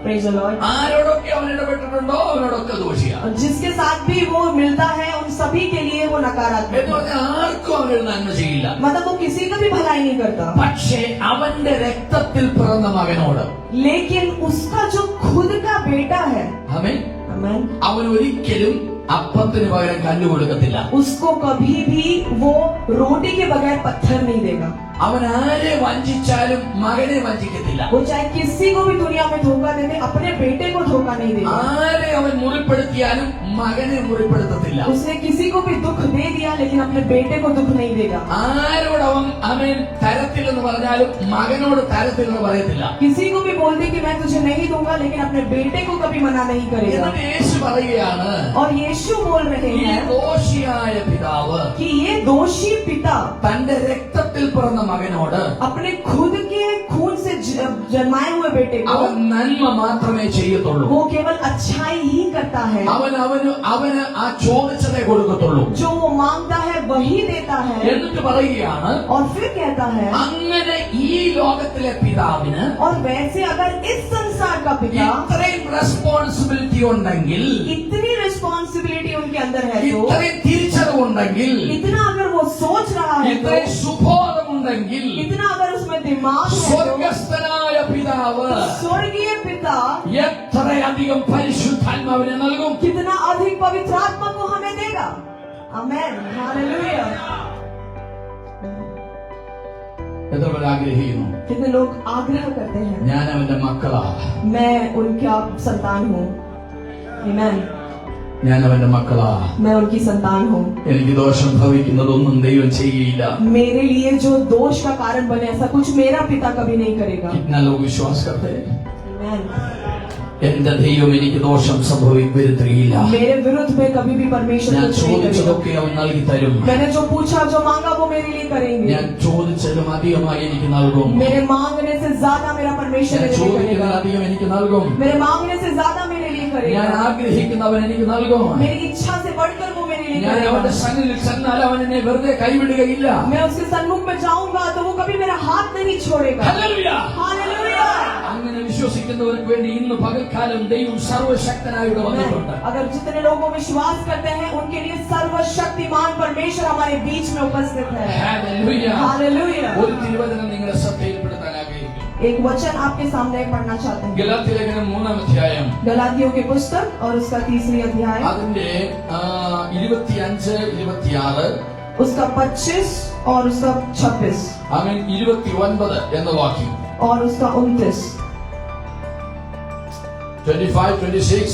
Praise the Lord. ആരോടൊക്കെ അവൻ ഇടപെട്ടിട്ടുണ്ടോ അവനോടൊക്കെ ദോഷിയാണ്. और जिसके साथ भी वो मिलता है उन सभी के लिए वो नकारात्मक എന്ന് പറഞ്ഞാൽ ആർക്കും അവനൊരു നന്മ ചെയ്യില്ല. मतलब वो किसी का भी भलाई नहीं करता. പക്ഷേ അവന്റെ രക്തത്തിൽ പിറന്ന മകനോട്, लेकिन उसका जो खुद का बेटा है, ആമേൻ, आमेन, അവൻ ഒരിക്കലും അപ്പത്തിന് പകരം കല്ല് കൊടുക്കത്തില്ല. उसको कभी भी वो रोटी के बगैर पत्थर नहीं देगा. അവൻ ആരെ വഞ്ചിച്ചാലും മകനെ വഞ്ചിക്കത്തില്ല. वो चाहे किसी को भी दुनिया में धोखा दे दे, अपने बेटे को धोखा नहीं देगा. ആരെ അവൻ മുറിപ്പെടുത്തിയാലും മകനെ മുറിപ്പെടുത്തത്തില്ല. उसने किसी को भी दुख दे दिया लेकिन अपने बेटे को दुख नहीं देगा. ആരോട് അവൻ തരത്തില്ലെന്ന് പറഞ്ഞാലും മകനോട് തരത്തില്ലെന്ന് പറയത്തില്ല. किसी को भी बोल दे कि मैं तुझे तुझे नहीं दूंगा, लेकिन अपने बेटे को कभी मना नहीं करेगा। എന്നിട്ട് യേശു പറയുകയാണ് और यीशु बोल रहे ഈ हैं ദോഷിയായ പിതാവ് कि ये दोषी पिता തന്റെ രക്തത്തിൽ പിറന്ന മകനോട് अपने खुद के खून से जन्माए हुए बेटे को അവൻ നന്മ മാത്രമേ ചെയ്യത്തുള്ളൂ. वो केवल अच्छाई ही करता है। അവന് ആ ചോദിച്ചതേ കൊടുക്കത്തുള്ളൂ. जो वो मांगता है वही देता है। എന്നിട്ട് പറയുകയാണ് और फिर कहता है അങ്ങനെ ഈ ലോകത്തിലെ പിതാവിന് और वैसे अगर इस संसार का पिता ഇത്രയും റെസ്പോൺസിബിലിറ്റി ഉണ്ടെങ്കിൽ, इतनी रिस्पॉन्सिबिलिटी उनके अंदर है, तो ഇത്രയും തിരിച്ചറിവുണ്ടെങ്കിൽ, इतना अगर वो सोच रहा है, तो ഇത്രയും സുബോധമുണ്ടെങ്കിൽ, इतना अगर उसमें दिमाग है, സ്വർഗസ്ഥനായ പിതാവ് तो स्वर्गीय पिता എത്രയധികം പരിശുദ്ധാത്മാവിനെ നൽകും. कितना अधिक पवित्र आत्मा को हमें देगा। आमेन, हालेलुया। എത്ര പേർ ആഗ്രഹിക്കുന്നു? कितने लोग आग्रह करते हैं ഞാൻ അവന്റെ മക്കളാ, मैं उनका संतान हूँ। आमेन, ഞാൻ അവന്റെ മക്കളാ, मैं उनकी संतान हूँ। എനിക്ക് ദോഷം ഭവിക്കുന്നതൊന്നും ദൈവം ചെയ്യില്ല. मेरे लिए जो दोष का कारण बने ऐसा कुछ मेरा पिता कभी नहीं करेगा। कितना लोग विश्वास करते हैं? आमेन। എന്റെ ദൈവം എനിക്ക് ദോഷം വരുത്തുകയില്ല. मेरे विरुद्ध में कभी भी परमेश्वर ഞാൻ कुछ नहीं करेगा। ചോദിച്ചതൊക്കെ അവൻ നൽകി തരും. मैंने जो पूछा, जो मांगा, वो मेरे लिए करेंगे। ഞാൻ ചോദിച്ചതും അധികമായി എനിക്ക് നൽകും. मेरे मांगने से ज्यादा मेरा परमेश्वर ഞാൻ मेरे लिए ചോദിക്കുന്നത് करेगा। അധികം എനിക്ക് നൽകും. मेरे मांगने से ज्यादा मेरे लिए ഞാൻ करेगा। ആഗ്രഹിക്കുന്നവൻ എനിക്ക് നൽകും. मेरी इच्छा से बढ़कर वो मेरे लिए ഞാൻ അവന്റെ करेगा। സന്നിധിയിൽ ചെന്നാൽ അവൻ എന്നെ വെറുതെ കൈവിടുകയില്ല. मैं उसके सन्मुख में जाऊंगा तो वो कभी मेरा हाथ नहीं छोड़ेगा। ഹല്ലേലൂയ. हालेलुया। അങ്ങനെ വിശ്വസിക്കുന്നവർക്ക് വേണ്ടി ഇന്ന് പകൽക്കാലം ദൈവം സർവശക്തനായിട്ട് വന്നിട്ടുണ്ട്. अगर जितने लोगों विश्वास करते हैं उनके लिए सर्वशक्तिमान परमेश्वर हमारे बीच में उपस्थित है। ഹല്ലേലൂയ. हालेलुया। ഒരു തിരുവചനം നിങ്ങളുടെ ശ്രദ്ധയിൽപ്പെടുത്താൻ ആഗ്രഹിക്കുന്നു. एक वचन आपके सामने पढ़ना चाहते हैं। ഗലാത്യലേഖനം 3-ാം അധ്യായം गलातियों की पुस्तक और उसका 3री अध्याय, അതിന്റെ 25-26, उसका 25 और उसका 26 അങ്ങനെ 29 എന്ന വാക്യം, और उसका 29, 25, 26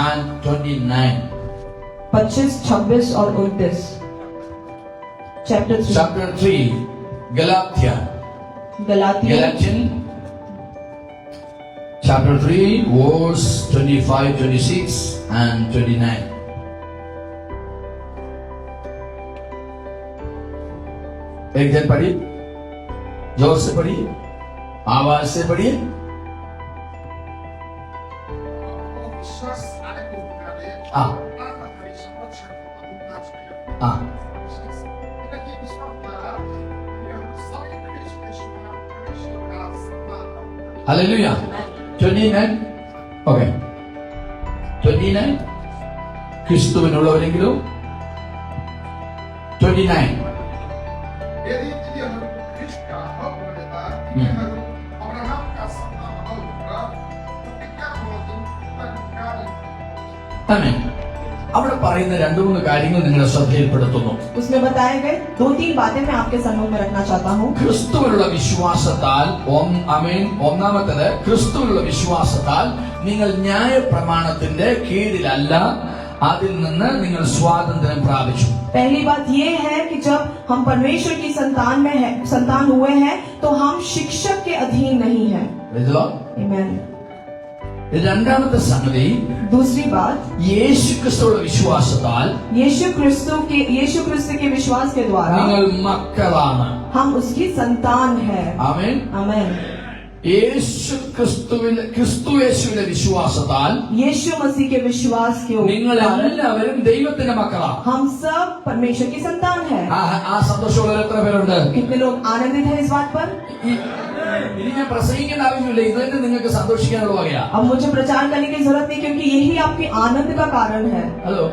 and 29. 25, 26 और 29, chapter 3, Chapter 3, Galatia. Galatian, chapter 3, verse 25, 26 and 29. एक जन पढ़िए, जोर से पढ़िए, आवाज से पढ़िए. हाँ हाँ, Hallelujah. 29. Okay. 29. ക്രിസ്തുവിനുള്ളവരെങ്കിലും 29. ആമേൻ. അവിടെ പറയുന്ന 2-3 കാര്യങ്ങൾ നിങ്ങളുടെ ശ്രദ്ധയിൽപ്പെടുത്തുന്നു. उसमें बताए गए 2-3 बातें मैं आपके सम्मुख में रखना चाहता हूँ। ക്രിസ്തുവിലുള്ള വിശ്വാസത്താൽ ഒന്നാമത്തേത്, ക്രിസ്തുവിലുള്ള വിശ്വാസത്താൽ നിങ്ങൾ ന്യായപ്രമാണത്തിന്റെ കീഴിലല്ല, അതിൽ നിന്ന് നിങ്ങൾ സ്വാതന്ത്ര്യം പ്രാപിച്ചു. पहली बात ये है कि जब हम परमेश्वर की संतान हुए हैं तो हम शिक्षक के अधीन नहीं हैं। आमीन। രണ്ടാമത്തെ സംഗതി, दूसरी बात, യേശു ക്രിസ്തുവിലുള്ള വിശ്വാസത്താൽ यीशु क्रिस्तु के विश्वास के द्वारा നിങ്ങൾ മക്കളാണ്. हम उसकी संतान है। ആമേൻ. आमीन। ക്രിസ്തു യേശുവിന്റെ വിശ്വാസത്താൽ यीशु मसीह के विश्वास के നിങ്ങൾ ऊपर എല്ലാവരും ദൈവത്തിന്റെ മക്കളാണ്. हम सब परमेश्वर की संतान है। ആ സന്തോഷമുള്ള എത്ര പേരുണ്ട്? कितने लोग आनंदित हैं इस बात पर? ഇനി ഞാൻ പ്രസംഗിക്കേണ്ട ആവശ്യമില്ല, ഇത് തന്നെ നിങ്ങൾക്ക് സന്തോഷിക്കാനുള്ള വകയാ. अब मुझे प्रचार करने की जरूरत नहीं, क्योंकि यही आपके आनंद का कारण है। ഹലോ,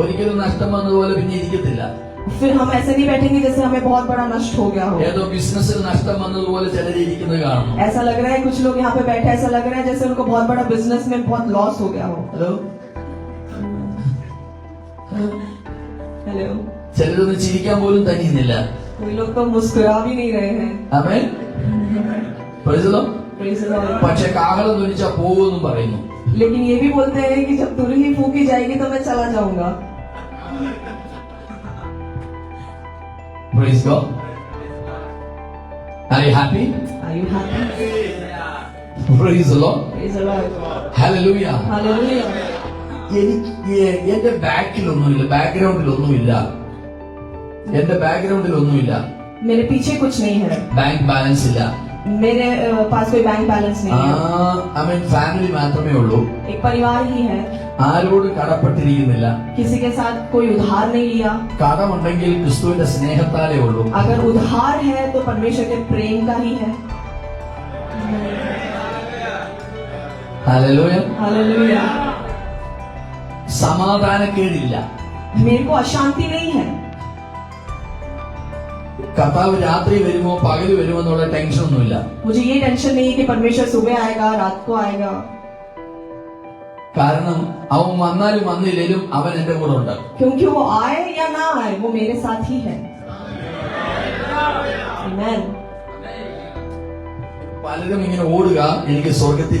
ഒരിക്കലും നഷ്ടം വന്നതുപോലെ പിന്നെ ഇരിക്കത്തില്ല. फिर हम ऐसे नहीं बैठेंगे जैसे हमें बहुत बड़ा नष्ट हो गया हो। ഏതോ ബിസിനസ്സിൽ നഷ്ടം വന്നതുപോലെ ചിലരിക്കുന്നത് കാണുന്നു. ऐसा लग रहा है कुछ लोग यहाँ पे बैठे, ऐसा लग रहा है जैसे उनको बहुत बड़ा बिजनेस में बहुत लॉस हो गया हो। ഹലോ, हेलो, ചിലരൊന്നും ചിരിക്കാൻ പോലും തനിയുന്നില്ല. कोई लोग तो मुस्कुरा भी नहीं रहे हैं। Amen. Praise the Lord. Praise the Lord। പക്ഷെ കാഹളം ധ്വനിച്ചാ പോകുമെന്നും പറയുന്നു. लेकिन ये भी बोलते हैं कि जब तुरही फूकी जाएगी तो मैं चला जाऊंगा। Praise God. Are you happy? Are you happy? Praise the Lord. Praise the Lord. Hallelujah. Hallelujah. എന്റെ ബാക്കിലൊന്നുമില്ല, ബാക്ക്ഗ്രൗണ്ടിലൊന്നുമില്ല, എന്റെ ബാക്ക്ഗ്രൗണ്ടിലൊന്നുമില്ല. मेरे पीछे कुछ नहीं है, ബാങ്ക് ബാലൻസ് ഇല്ല. मेरे पास कोई बैंक बैलेंस नहीं है. ഫാമിലി മാത്രമേ ഉള്ളൂ. एक परिवार ही है, ആരോട് കടപ്പെട്ടിരിക്കുന്നില്ല. किसी के साथ कोई उधार नहीं लिया. കടമുണ്ടെങ്കിൽ ക്രിസ്തുവിന്റെ സ്നേഹത്താലേ ഉള്ളൂ. अगर उधार है तो परमेश्वर के प्रेम का ही है. Hallelujah. हालेलुया. സമാധാനക്കേടില്ല. मेरे को अशांति नहीं है. കർത്താവ് രാത്രി വരുമോ പകല് വരുമോ എന്നുള്ള ടെൻഷൻ ഒന്നുമില്ല. मुझे ये टेंशन नहीं है कि परमेश्वर सुबह आएगा रात को आएगा. കാരണം അവൻ വന്നാലും വന്നില്ലേലും അവൻ എന്റെ കൂടെ ഉണ്ട്. क्योंकि वो आए या ना आए वो मेरे साथ ही है. Amen. പലരും ഇങ്ങനെ ഓടുക, എനിക്ക് സ്വർഗത്തിൽ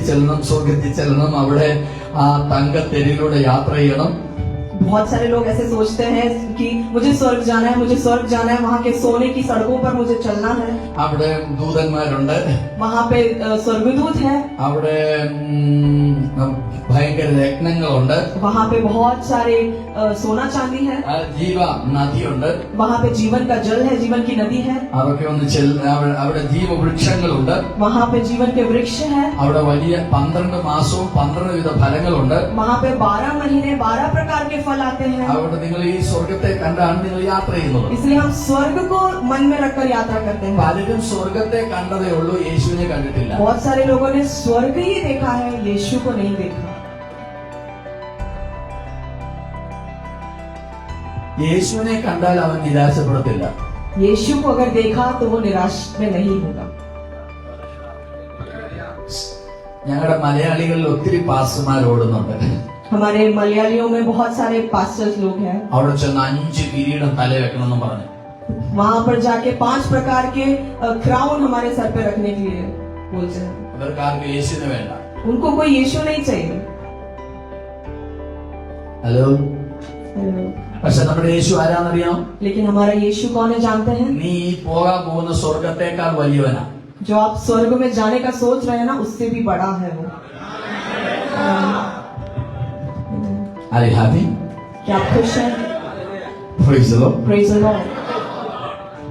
ചെല്ലണം, അവിടെ ആ തങ്കത്തെരിലൂടെ യാത്ര ചെയ്യണം. बहुत सारे लोग ऐसे सोचते हैं कि मुझे स्वर्ग जाना है, वहाँ के सोने की सड़कों पर मुझे चलना है. അവിടെ ദൂതന്മാരുണ്ട്, वहाँ पे स्वर्गदूत है, അവിടെ ഭയങ്കര രത്നങ്ങളുണ്ട്, वहाँ पे बहुत सारे सोना चांदी है, ജീവ നദിയുണ്ട്, वहाँ पे जीवन का जल है, जीवन की नदी है, അതൊക്കെ അവിടെ ജീവവൃക്ഷങ്ങളുണ്ട്, वहाँ पे जीवन के वृक्ष है, അവിടെ വലിയ 12 മാസവും 12 വിധ ഫലങ്ങളുണ്ട്, वहाँ पे 12 महीने 12 प्रकार के फल आते हैं. അവിടെ നിങ്ങൾ ഈ സ്വർഗത്തെ കണ്ടാണ് നിങ്ങൾ യാത്ര ചെയ്യുന്നത്. इसलिए हम स्वर्ग को मन में रखकर यात्रा करते हैं. പലരും സ്വർഗത്തെ കണ്ടതേ ഉള്ളൂ, യേശുവിനെ കണ്ടിട്ടില്ല. बहुत सारे लोगों ने स्वर्ग ही देखा है, यीशु को नहीं देखा. യേശുവിനെ കണ്ടാൽ അവൻ നിരാശപ്പെടത്തില്ല. यीशु को अगर देखा तो वो निराश में नहीं होगा. ഞങ്ങളുടെ മലയാളികളിൽ ഒത്തിരി പാസ്റ്റർമാർ ഓടുന്നുണ്ട്. हमारे मलयालियों में बहुत सारे पास्टर्स लोग हैं. അവിടെ ചെന്ന് 5 കിരീടം തല വെക്കണമെന്ന് പറഞ്ഞു. वहाँ पर जाके 5 प्रकार के क्राउन हमारे सर पे रखने के लिए बोलते हैं. അവർക്കാർക്ക് യേശുവിനെ വേണ്ട. उनको कोई यीशु नहीं चाहिए. ഹലോ. പക്ഷെ നമ്മുടെ യേശു ആരാന്നറിയാം? लेकिन हमारा यीशु कौन है जानते हैं? നീ പോകാൻ പോകുന്ന സ്വർഗത്തെക്കാൾ വലിയവനാ. जो आप स्वर्ग में जाने का सोच रहे हैं ना, उससे भी बड़ा है वो. Are you happy? क्या आप खुश हैं? Praise the Lord. Praise the Lord.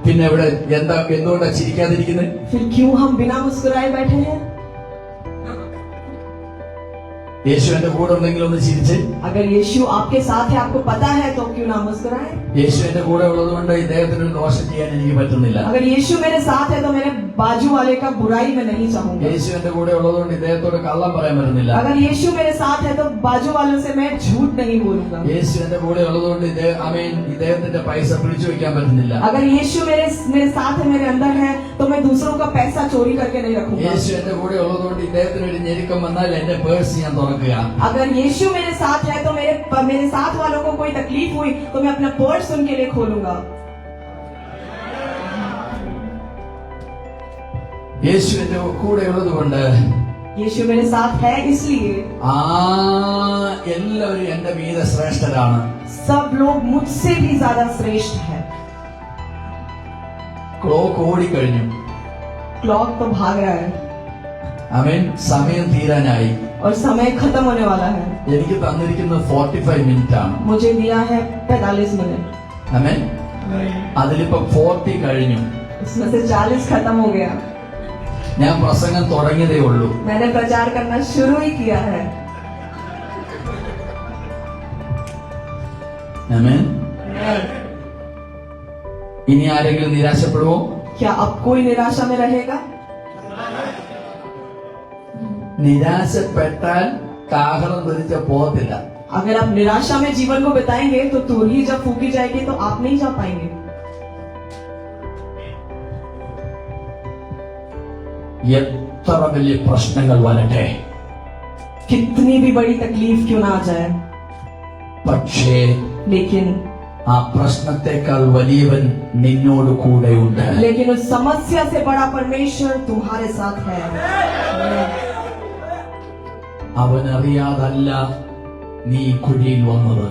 പിന്നെ ഇവിടെ എന്തുകൊണ്ടാ ചിരിക്കാതിരിക്കുന്നത്? फिर क्यों हम बिना मुस्कुराए बैठे हैं? യേശു എന്റെ കൂടെ ഉണ്ടെങ്കിൽ ഒന്ന് ചിരിച്ച്. अगर यीशु आपके साथ है, आपको पता है, तो क्यों ना मुस्कुराए? യേശു എന്റെ കൂടെ ഉള്ളത് കൊണ്ട് ഇദ്ദേഹത്തിന് ഒരു ദോഷം ചെയ്യാൻ എനിക്ക് പറ്റുന്നില്ല. अगर यीशु मेरे साथ है तो मेरे बाजू वाले का बुराई मैं नहीं चाहूंगा. യേശു എന്റെ കൂടെ ഉള്ളത് കൊണ്ട് ഇദ്ദേഹത്തോട് കള്ളം പറയാൻ പറ്റുന്നില്ല. अगर यीशु मेरे साथ है तो बाजू वालों से मैं झूठ नहीं बोलूंगा. യേശു എന്റെ കൂടെ ഉള്ളത് കൊണ്ട് ഇദ്ദേഹത്തിന്റെ പൈസ പിടിച്ചു വെക്കാൻ പറ്റുന്നില്ല. अगर यीशु मेरे साथ है, मेरे अंदर है, तो मैं दूसरों का पैसा चोरी करके नहीं रखूंगा. യേശു എന്റെ കൂടെ ഉള്ളത് കൊണ്ട് ഇദ്ദേഹത്തിന് ഒരു ഞെരുക്കം വന്നാൽ എന്റെ പേഴ്സ് ഞാൻ തുറക്കുക. अगर यीशु मेरे साथ है तो मेरे साथ वालों को कोई तकलीफ हुई तो मैं अपना पर्स उनके लिए खोलूंगा. യേശു എന്റെ കൂടെ ഉള്ളത് കൊണ്ട് यीशु मेरे साथ है, इसलिए എല്ലാവരും എന്റെ മീത ശ്രേഷ്ഠരാണ്. सब लोग मुझसे भी ज्यादा श्रेष्ठ है. ക്ലോക്ക് ഓടിക്കഴിഞ്ഞു. क्लॉक तो भाग रहा है ആമേൻ. സമയം തീരാനായി. और समय खत्म होने वाला है. എനിക്ക് തന്നിരിക്കുന്നത് 45 മിനിറ്റ് ആണ്. मुझे दिया है 45 मिनट. ആമേൻ. അതിലിപ്പോ 40 കഴിഞ്ഞു. इसमें से 40 खत्म हो गया. ഞാൻ പ്രസംഗം തുടങ്ങിയതേ ഉള്ളൂ. मैंने प्रचार करना शुरू ही किया है. ആമേൻ. ഇനി ആരെങ്കിലും നിരാശപ്പെടുമോ? क्या अब कोई निराशा में रहेगा? നിരാശപ്പെട്ടാൽ കാഹളം ധരിച്ച പോകത്തില്ല. अगर आप निराशा में जीवन को बिताएंगे तो तुरही जब फूकी जाएगी तो आप नहीं जा पाएंगे. എത്ര വലിയ പ്രശ്നങ്ങൾ വരട്ടെ, कितनी भी बड़ी तकलीफ क्यों ना आ जाए, പക്ഷേ लेकिन ആ പ്രശ്നത്തെക്കാൾ വലിയവൻ നിന്നോട് കൂടെയുണ്ട്. लेकिन उस समस्या से बड़ा परमेश्वर तुम्हारे साथ है. അവനറിയാതല്ല നീ കുഴിയിൽ വന്നത്.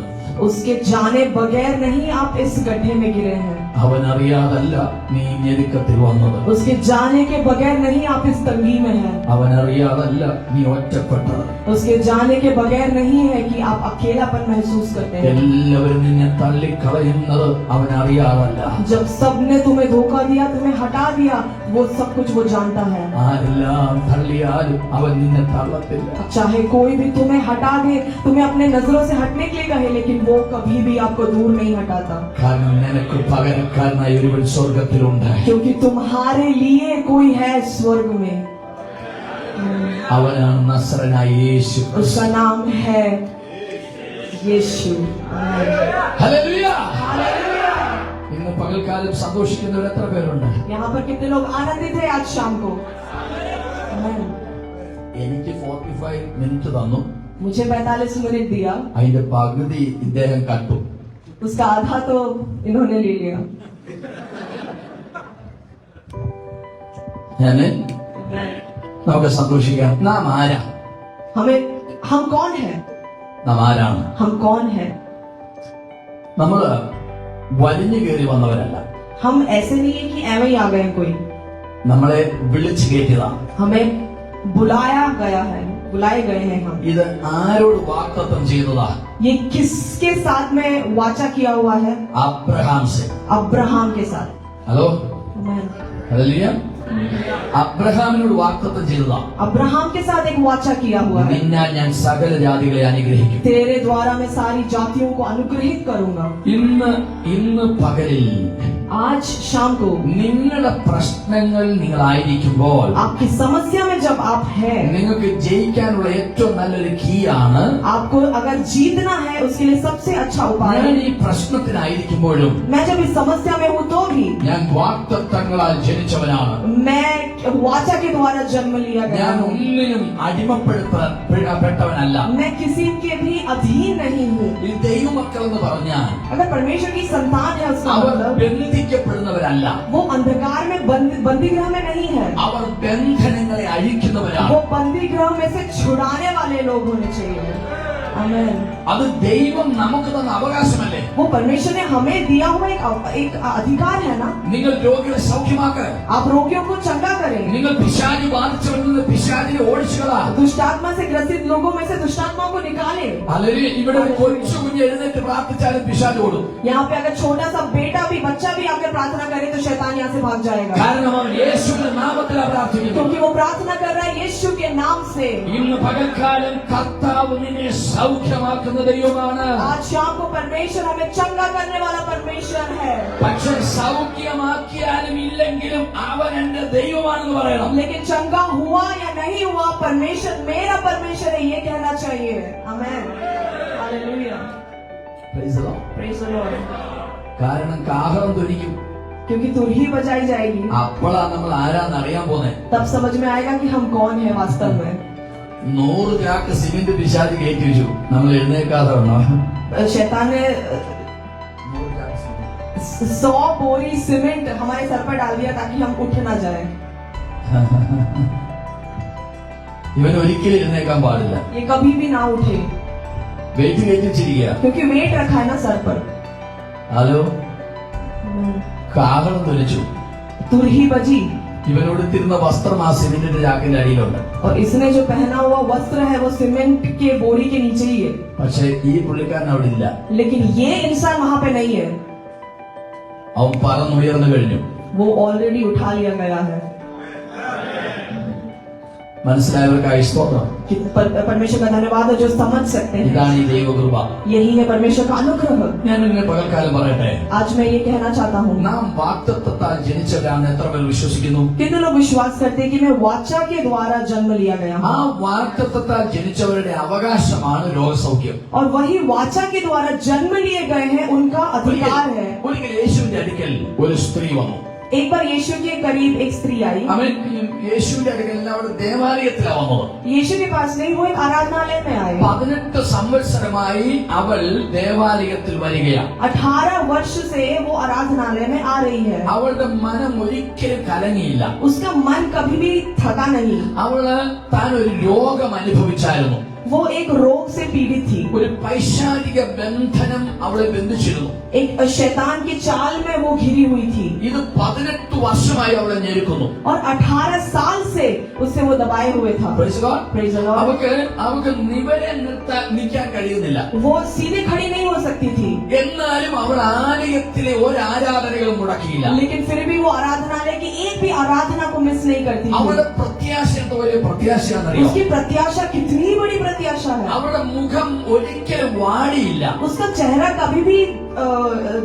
उसके जाने बगैर नहीं आप इस गड्ढे में गिरे हैं. അവനറിയാതല്ല നീ ഞെരുക്കത്തിൽ വന്നത്. उसके जाने के बगैर नहीं आप इस तंगी में हैं। അവനറിയാതല്ല നീ ഒറ്റപ്പെട്ടത്. उसके जाने के बगैर नहीं है कि आप अकेलापन महसूस करते हैं। എല്ലാവരും നിന്നെ തള്ളിക്കളയുന്നത് അവനറിയാതല്ല. जब सबने तुम्हें धोखा दिया, तुम्हें हटा दिया, वो सब कुछ वो जानता है। ആരെല്ലാം തള്ളിയാലും അവൻ നിന്നെ തള്ളത്തില്ല. चाहे कोई भी तुम्हें हटा दे, तुम्हें अपने नजरों से हटने के लिए कहे, लेकिन वो कभी भी आपको दूर नहीं हटाता। കാരണം നിനക്ക് പകരക്കാരനായി ഒരുവൻ സ്വർഗത്തിലുണ്ട്. क्योंकि तुम्हारे लिए कोई है स्वर्ग में। അവനാണ് നസ്രനായ യേശു. उसका नाम है यीशु। ഹല്ലേലൂയ. ഇന്ന് പകൽക്കാലം സന്തോഷിക്കുന്നവർ എത്ര പേരുണ്ട്? यहाँ पर कितने लोग आनंदित हैं आज शाम को? എനിക്ക് 45 മിനിറ്റ് തന്നു. मुझे 45 मिनट दिया, അതിന്റെ പകുതി ഇദ്ദേഹം കണ്ടു. उसका आधा तो इन्होंने ले लिया। നമുക്ക് സന്തോഷിക്കാം. നാം ആരാ? हम कौन है? നാം ആരാണ്? हम कौन है? നമ്മള് വലിഞ്ഞു കയറി വന്നവരല്ല. हम ऐसे नहीं है कि एवं ही आ गए कोई, നമ്മളെ വിളിച്ചു കയറ്റിയതാണ്. हमें बुलाया गया है, बुलाए गए हैं हम। ഇത് ആരോട് വാഗ്ദത്തം ചെയ്തതാ? ये किसके साथ में वाचा किया हुआ है? അബ്രഹാം സെ. अब्राहम के साथ। ഹലോ, आमेन। ഹല്ലേലൂയ. അബ്രഹാമിനോട് വാഗ്ദത്തം ചെയ്തതാ. अब्राहम के साथ एक वाचा किया हुआ है, നിന്നാൽ ഞാൻ സകല ജാതികളെ അനുഗ്രഹിക്കും. तेरे द्वारा मैं सारी जातियों को अनुग्रहित करूंगा। ഇന്ന് പകലിൽ आज शाम को നിങ്ങളുടെ പ്രശ്നങ്ങൾ നിങ്ങളായിരിക്കുമ്പോൾ आपकी समस्या में जब आप हैं, നിങ്ങൾക്ക് ജയിക്കാനുള്ള ഏറ്റവും നല്ലൊരു കീയാണ്. आपको अगर जीतना है उसके लिए सबसे अच्छा उपाय ഞാൻ है, ഈ പ്രശ്നത്തിനായിരിക്കുമ്പോഴും मैं जब इस समस्या में हूँ तो भी ഞാൻ വാഗ്ദത്തങ്ങളാൽ ജനിച്ചവനാണ്. मैं वाचा के द्वारा जन्म लिया गया ഞാൻ हूँ। ഒന്നിനും അടിമപ്പെടുത്തപ്പെട്ടവനല്ല. मैं किसी के भी अधीन नहीं हूँ। ഈ ദൈവമക്കൾ എന്ന് പറഞ്ഞാൽ अगर परमेश्वर की संतान है उसका അവർ मतलब ബന്ധിക്കപ്പെടുന്നവരല്ല. वो अंधकार में बंदी गृह में नहीं है, അവർ ബന്ധനങ്ങളെ അഴിക്കുന്നവരാണ്. वो बंदी गृह में से छुड़ाने वाले लोग होने चाहिए। आमेन। അത് ദൈവം നമുക്ക് തന്ന അവകാശമല്ലേ? वो परमेश्वर ने हमें दिया हुआ एक अधिकार है ना। നിങ്ങൾ രോഗികളെ സൗഖ്യമാക്കുക. आप रोगियों को चंगा करें, നിങ്ങൾ പിശാചി ബാധിച്ചവരിൽ നിന്ന് പിശാചിനെ ഓടിച്ചുകളാ. दुष्टात्मा से ग्रसित लोगों में से दुष्टात्मा को निकाले। അല്ലെങ്കിൽ ഇവിടെ ഒരു കൊച്ചു കുഞ്ഞ് എഴുന്നേറ്റ് പ്രാർത്ഥിച്ചാലും പിശാച് ഓടും. यहाँ पे अगर छोटा सा बेटा भी बच्चा भी आकर प्रार्थना करे तो शैतान यहाँ से भाग जाएगा, കാരണം അവൻ യേശുവിന്റെ നാമത്തിലാണ് പ്രാർത്ഥിക്കുന്നത്. क्योंकि वो प्रार्थना कर रहा है यीशु के नाम से। ഇന്ന് പകൽക്കാലം കർത്താവ് നിന്നെ സൗഖ്യമാക്കുന്ന ദൈവമാണ്. आज शाम को परमेश्वर हमें चंगा करने वाला परमेश्वर है। പക്ഷെ സൗഖ്യമാക്കിയാലും ഇല്ലെങ്കിലും അവൻ എന്റെ ദൈവമാണെന്ന് പറയണം. लेकिन चंगा हुआ या नहीं हुआ, परमेश्वर मेरा परमेश्वर है, ये कहना चाहिए। Amen. Hallelujah. Praise the Lord. Praise the Lord. കാരണം കാഹളം ധ്വനിക്കും. क्योंकि तुरही बजाई जाएगी, അപ്പോഴാ നമ്മൾ ആരാന്ന് അറിയാൻ പോന്നെ. तब समझ में आएगा कि हम कौन है वास्तव में। 100 ചാക്ക് സിമന്റ് പിശാച് കയറ്റി വെച്ചു. നമ്മൾ എഴുന്നേക്കാതെ വേണം. शैतान ने 100 बोरी सीमेंट हमारे सर पर डाल दिया ताकि हम उठ ना जाए। ഇവൻ ഒരിക്കലും എഴുന്നേക്കാൻ പാടില്ല. ये कभी भी ना उठे, വെയിറ്റ് കയറ്റി വെച്ചിരിക്കുക. क्योंकि वेट रखा है ना सर पर। ഹലോ, കാഹളം ധ്വനിച്ചു. तुरही बजी ഇവനോട് തിരുന്ന വസ്ത്രം ആ സിമന്റിന്റെ ചാക്കിന്റെ അടിയിലുണ്ട്. और इसने जो पहना हुआ वस्त्र है वो सीमेंट के बोरी के नीचे ही है, പക്ഷെ ഈ പുള്ളിക്കാരൻ അവിടെ ഇല്ല. लेकिन ये इंसान वहां पे नहीं है, അവൻ പറന്നുയർന്നു കഴിഞ്ഞു. वो ऑलरेडी उठा लिया गया है। മനസ്സിലായവർക്കായി സ്തോത്രം. कि परमेश्वर का धन्यवाद है जो समझ सकते हैं। ഇതാണ് ഈ ദൈവകൃപ. यही है परमेश्वर का अनुग्रह। ഞാൻ ഇന്ന് പകൽക്കാലം പറയട്ടെ, आज मैं ये कहना चाहता हूँ, നാം വാഗ്ദത്തത്താൽ ജനിച്ചവരാണ്. എത്ര പേർ വിശ്വസിക്കുന്നു? कितने लोग विश्वास करते हैं कि मैं वाचा के द्वारा जन्म लिया गया ആ हूँ, വാഗ്ദത്തത്താൽ ജനിച്ചവരുടെ അവകാശമാണ് രോഗസൗഖ്യം. और वही वाचा के द्वारा जन्म लिए गए हैं उनका अधिकार है। ഒരിക്കൽ യേശുവിന്റെ അടുക്കൽ ഒരു സ്ത്രീ വന്നു. एक बार यीशु के करीब एक स्त्री आई। അവൻ യേശുവിന്റെ അടുക്കൽ അവിടെ ദേവാലയത്തിലാണ് വന്നത്. यीशु के पास नहीं, वो एक आराधनालय में आए। 18 സംവത്സരമായി അവൾ ദേവാലയത്തിൽ വരികയാണ്. 18 वर्ष से वो आराधनालय में आ रही है। അവളുടെ മനം ഒരിക്കലും കലങ്ങിയില്ല. उसका मन कभी भी थका नहीं। അവള് താൻ ഒരു രോഗം അനുഭവിച്ചായിരുന്നു. वो एक रोग से पीड़ित थी। ഒരു പൈശാചിക ബന്ധനം അവളെ ബന്ധിച്ചിരുന്നു. एक शैतान की चाल में वो घिरी हुई थी ഇത് 18 വർഷമായി അവളെ ഞെരുക്കുന്നു. और 18 साल से उससे वो दबाए हुए था। Praise God. Praise the Lord। അവൾക്ക് നിവരെ നിൽക്കാൻ കഴിയുന്നില്ല. वो सीधे खड़ी नहीं हो सकती थी, എന്നാലും അവൾ ആലയത്തിലെ ഒരു ആരാധനകളും മുടക്കിയില്ല. लेकिन फिर भी वो आराधनालय की एक भी आराधना को मिस नहीं करती थी। അവളുടെ പ്രത്യാശ എന്തോ വലിയ പ്രത്യാശയാണെന്നറിയോ? उसकी प्रत्याशा कितनी बड़ी प्रत्याशा है। അവളുടെ മുഖം ഒരിക്കലും വാടിയില്ല. उसका चेहरा कभी भी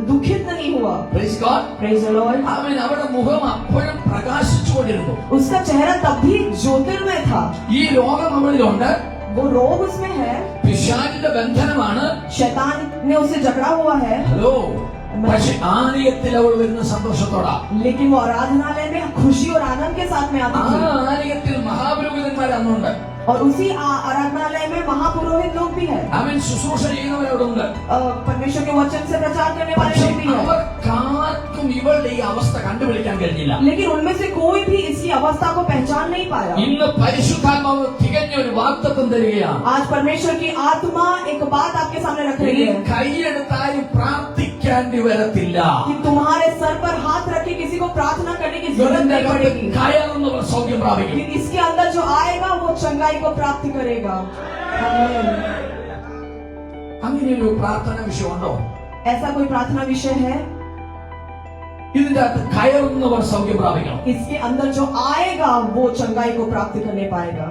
दुखित नहीं हुआ। Praise God. Praise the Lord। അവളുടെ മുഖം അപ്പോഴും പ്രകാശിച്ചുകൊണ്ടിരുന്നു. उसका चेहरा तब भी ज्योतिर्मय था। ഈ രോഗം അവളിലുണ്ട്. वो रोग उसमें है, പിശാചിന്റെ ബന്ധനമാണ്. शैतान ने उससे झगड़ा हुआ है, ഹലോ, പക്ഷെ ആലയത്തിൽ അവൾ വരുന്ന സന്തോഷത്തോടാ. लेकिन वो आराधनालय में खुशी और आनंद के साथ में आती ആ थी। ആലയത്തിൽ മഹാപുരോഹിതന്മാർ അന്നുണ്ട്. और उसी आराधनालय में महापुरोहित लोग भी है, അവൻ ശുശ്രൂഷ ചെയ്യുന്നവരവിടുണ്ട്. परमेश्वर के वचन से प्रचार करने वाले പക്ഷെ लोग भी है, അവർക്കാർക്കും ഇവളുടെ ഈ അവസ്ഥ കണ്ടുപിടിക്കാൻ കഴിഞ്ഞില്ല. लेकिन उनमें से कोई भी इसकी अवस्था को पहचान नहीं पाया। ഇന്ന് പരിശുദ്ധാത്മാവ് തികഞ്ഞ ഒരു വാഗ്ദത്തം തരികയാണ്. आज परमेश्वर की आत्मा एक बात आपके सामने रख रही ഈ है കൈയെടുത്താലും പ്രാർത്ഥിക്കേണ്ടി വരത്തില്ല. कि तुम्हारे सर पर हाथ रख के किसी को प्रार्थना करने की जरूरत ഇതിന്റെ नहीं पड़ेगी, കയറുന്നവർ സൗഖ്യം പ്രാപിക്കും. कि इसके अंदर जो आएगा वो चंगाई को प्राप्त करेगा। आमीन। അങ്ങനെ ഒരു പ്രാർത്ഥന വിഷയമുണ്ടോ? ऐसा कोई प्रार्थना विषय है? ഇതിന്റെ അകത്ത് കയറുന്നവർ സൗഖ്യം പ്രാപിക്കണം. इसके अंदर जो आएगा वो चंगाई को प्राप्त करने पाएगा।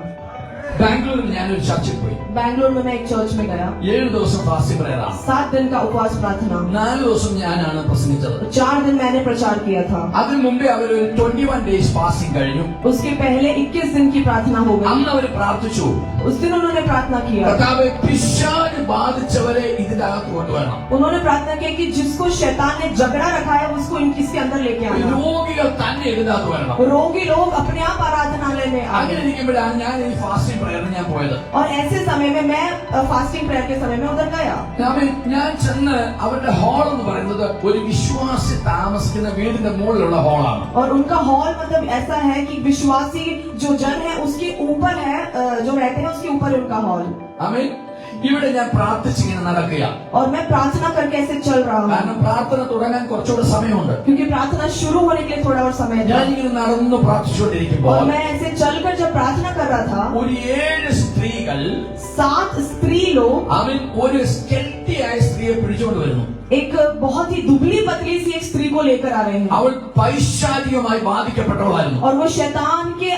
ബാംഗ്ലൂരിൽ ഞാനൊരു ചർച്ചിൽ പോയി. बैंगलोर में मैं एक चर्च में गया, 7 ദിവസം ഫാസ്റ്റിംഗ് പ്രയറാണ്. 7 दिन का उपवास प्रार्थना, 4 ദിവസം ഞാനാണ് പ്രസംഗിച്ചത്. 4 दिन मैंने प्रचार किया था। അതിനു മുമ്പേ അവർ ഒരു 21 ഡേയ്സ് ഫാസ്റ്റിംഗ് കഴിഞ്ഞു. उसके पहले 21 दिन की प्रार्थना हो गई। അന്ന് അവർ പ്രാർത്ഥിച്ചു, उस दिन उन्होंने प्रार्थना किया, കർത്താവേ, പിശാച് ബാധിച്ചവരെ ഇതിന്റെ അകത്ത് കൊണ്ടുവരണം. उन्होंने प्रार्थना की कि जिसको शैतान ने झगड़ा रखा है उसको इसके अंदर लेके आना। രോഗികൾ തന്നെ ഇതിനകത്ത് വരണം. रोगी लोग अपने आप आराधनालय में അങ്ങനെ आए, ഇരിക്കുമ്പോഴാണ് ഞാൻ ഈ ഫാസ്റ്റിംഗ് പ്രയറിന് ഞാൻ പോയത്. और ऐसे समय में मैं फास्टिंग प्रेयर के समय में उधर गया। ഞാൻ ചെന്ന് അവരുടെ ഹാൾ എന്ന് പറയുന്നത് ഒരു വിശ്വാസി താമസിക്കുന്ന വീടിന്റെ മുകളിലുള്ള ഹാളാണ്. और उनका हॉल मतलब ऐसा है कि विश्वासी जो जन है उसके ऊपर है, जो रहते हैं उसके ऊपर उनका हॉल। ആമേൻ. ഇവിടെ ഞാൻ പ്രാർത്ഥിച്ചിങ്ങനെ നടക്കുക. और मैं प्रार्थना करके ऐसे चल रहा हूँ, കാരണം പ്രാർത്ഥന തുടങ്ങാൻ കുറച്ചുകൂടെ സമയമുണ്ട്. क्योंकि प्रार्थना शुरू होने के लिए थोड़ा और समय था। ഞാനിങ്ങനെ നടന്നു പ്രാർത്ഥിച്ചുകൊണ്ടിരിക്കുമ്പോൾ और मैं ऐसे चलकर जब प्रार्थना कर रहा था, ഒരു 7 സ്ത്രീകൾ 7 स्त्री लोग അവൻ ഒരു സ്കെൽറ്റിയായ സ്ത്രീയെ പിടിച്ചുകൊണ്ട് വരുന്നു. एक बहुत ही दुबली पतली सी एक स्त्री को लेकर आ रहे हैं, അവൾ പൈശാചികമായി ബാധിക്കപ്പെട്ടവളായിരുന്നു. और वो शैतान के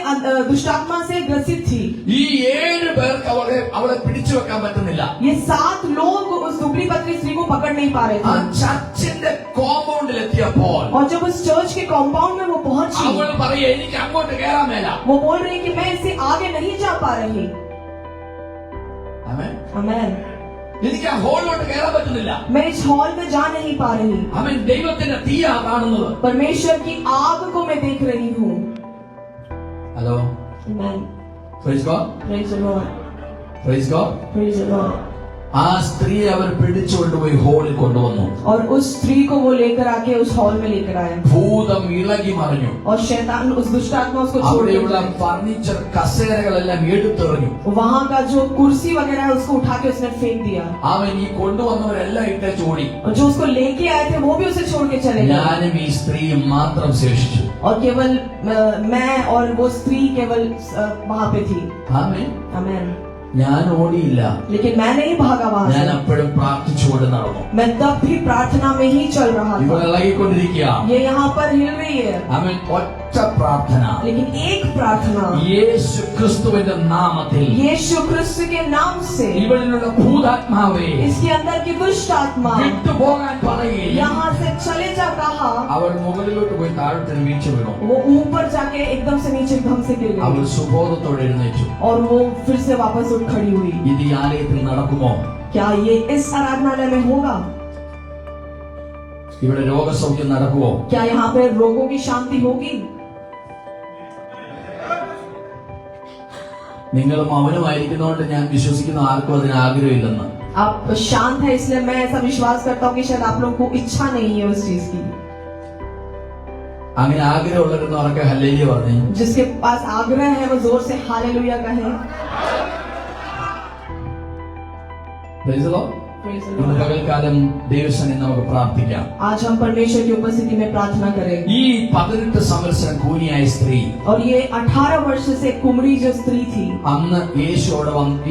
दुष्टात्मा से ग्रसित थी। ഈ 7 പേർക്ക് അവളെ പിടിച്ചു വെക്കാൻ പറ്റുന്നില്ല. ये 7 लोग उस दुबली पतली स्त्री को पकड़ नहीं पा रहे ആ थे। ചർച്ചിന്റെ കോമ്പൗണ്ടിൽ എത്തിയപ്പോൾ और जब उस चर्च के कंपाउंड में वो पहुंची, അവൾ പറയുക, എനിക്ക് അങ്ങോട്ട് കയറാൻ മേല. वो बोल रही कि मैं इससे आगे नहीं जा पा रही। ആമേൻ. आमेन। എനിക്ക് ആ ഹോളിലോട്ട് കയറാൻ പറ്റുന്നില്ല. मैं इस हॉल में जा नहीं पा रही। അവൻ ദൈവത്തിന്റെ തീയാ കാണുന്നത്. परमेश्वर की आग को मैं देख रही हूँ। Hello, Amen. Praise God, Praise the Lord. Praise God. Praise the Lord. ആ സ്ത്രീയെ അവർ പിടിച്ചുകൊണ്ടുപോയി ഹോളിൽ കൊണ്ടുവന്നു. और उस स्त्री को वो लेकर आके उस हॉल में लेकर आया, ഭൂതം ഇളകി മറിഞ്ഞു. और शैतान उस दुष्टात्मा उसको छोड़ അവിടെയുള്ള दिया। ഫർണിച്ചർ കസേരകളെല്ലാം എടുത്തെറിഞ്ഞു. वहाँ का जो कुर्सी वगैरह है उसको उठा के उसने फेंक दिया, അവൻ ഈ കൊണ്ടുവന്നവരെല്ലാം ഇട്ടേ ചോടി. और जो उसको लेके आए थे वो भी उसे छोड़ के चले गए, ഞാനും ഈ സ്ത്രീയും മാത്രം ശേഷിച്ചു. और केवल मैं और वो स्त्री केवल वहाँ पे थी। ആമേൻ. आमेन। ഞാൻ ഓടിയില്ല. लेकिन मैं नहीं भागा वहाँ ഞാൻ से, അപ്പോഴും പ്രാർത്ഥിച്ചുകൊണ്ട് നടന്നു. मैं तब भी प्रार्थना में ही चल रहा ഇവൾ था। ഇളകിക്കൊണ്ടിരിക്കുക. ये यहाँ पर हिल रही है, അവൻ ഒറ്റ പ്രാർത്ഥന, लेकिन एक प्रार्थना യേശു ക്രിസ്തുവിന്റെ നാമത്തിൽ यीशु क्रिस्त के नाम से ഇവളിലുള്ള ഭൂതാത്മാവേ इसके अंदर की दुष्ट आत्मा വിട്ടുപോകാൻ പറയുകയും यहाँ से चले जा कहा, അവൾ മുകളിലോട്ട് പോയി താഴോട്ട് വീഴ്ച വീണു. वो ऊपर जाके एकदम से नीचे एकदम से गिर അവൾ गई, സുബോധത്തോടെ എഴുന്നേറ്റു. और वो फिर से वापस उठ खड़ी हुई। ഇത് ഈ ആലയത്തിൽ നടക്കുമോ? क्या ये इस आराधनालय में होगा? ഇവിടെ രോഗസൗഖ്യം നടക്കുമോ? क्या यहाँ पे रोगों की शांति होगी? നിങ്ങൾ മൗനമായിരിക്കുന്നതുകൊണ്ട് ഞാൻ വിശ്വസിക്കുന്ന ആർക്കും അതിന് ആഗ്രഹമില്ലെന്ന്. आप शांत है इसलिए मैं ऐसा विश्वास करता हूँ कि शायद आप लोगों को इच्छा नहीं है उस चीज की। അങ്ങനെ ആഗ്രഹമുള്ളവരെന്ന് അവർക്ക് ഹല്ലേലൂയ പറഞ്ഞു. जिसके पास आग्रह है वो जोर से हालेलुया कहे। Praise the Lord. Praise the ഇന്ന് Lord. പകൽക്കാലം ദൈവസന്നിധിയിൽ നമുക്ക് പ്രാർത്ഥിക്കാം. आज हम परमेश्वर की उपस्थिति में प्रार्थना करें. ഈ 18 സംവത്സരം കൂനിയായ സ്ത്രീ और ये 18 वर्ष से कुमरी जो स्त्री थी, അന്ന്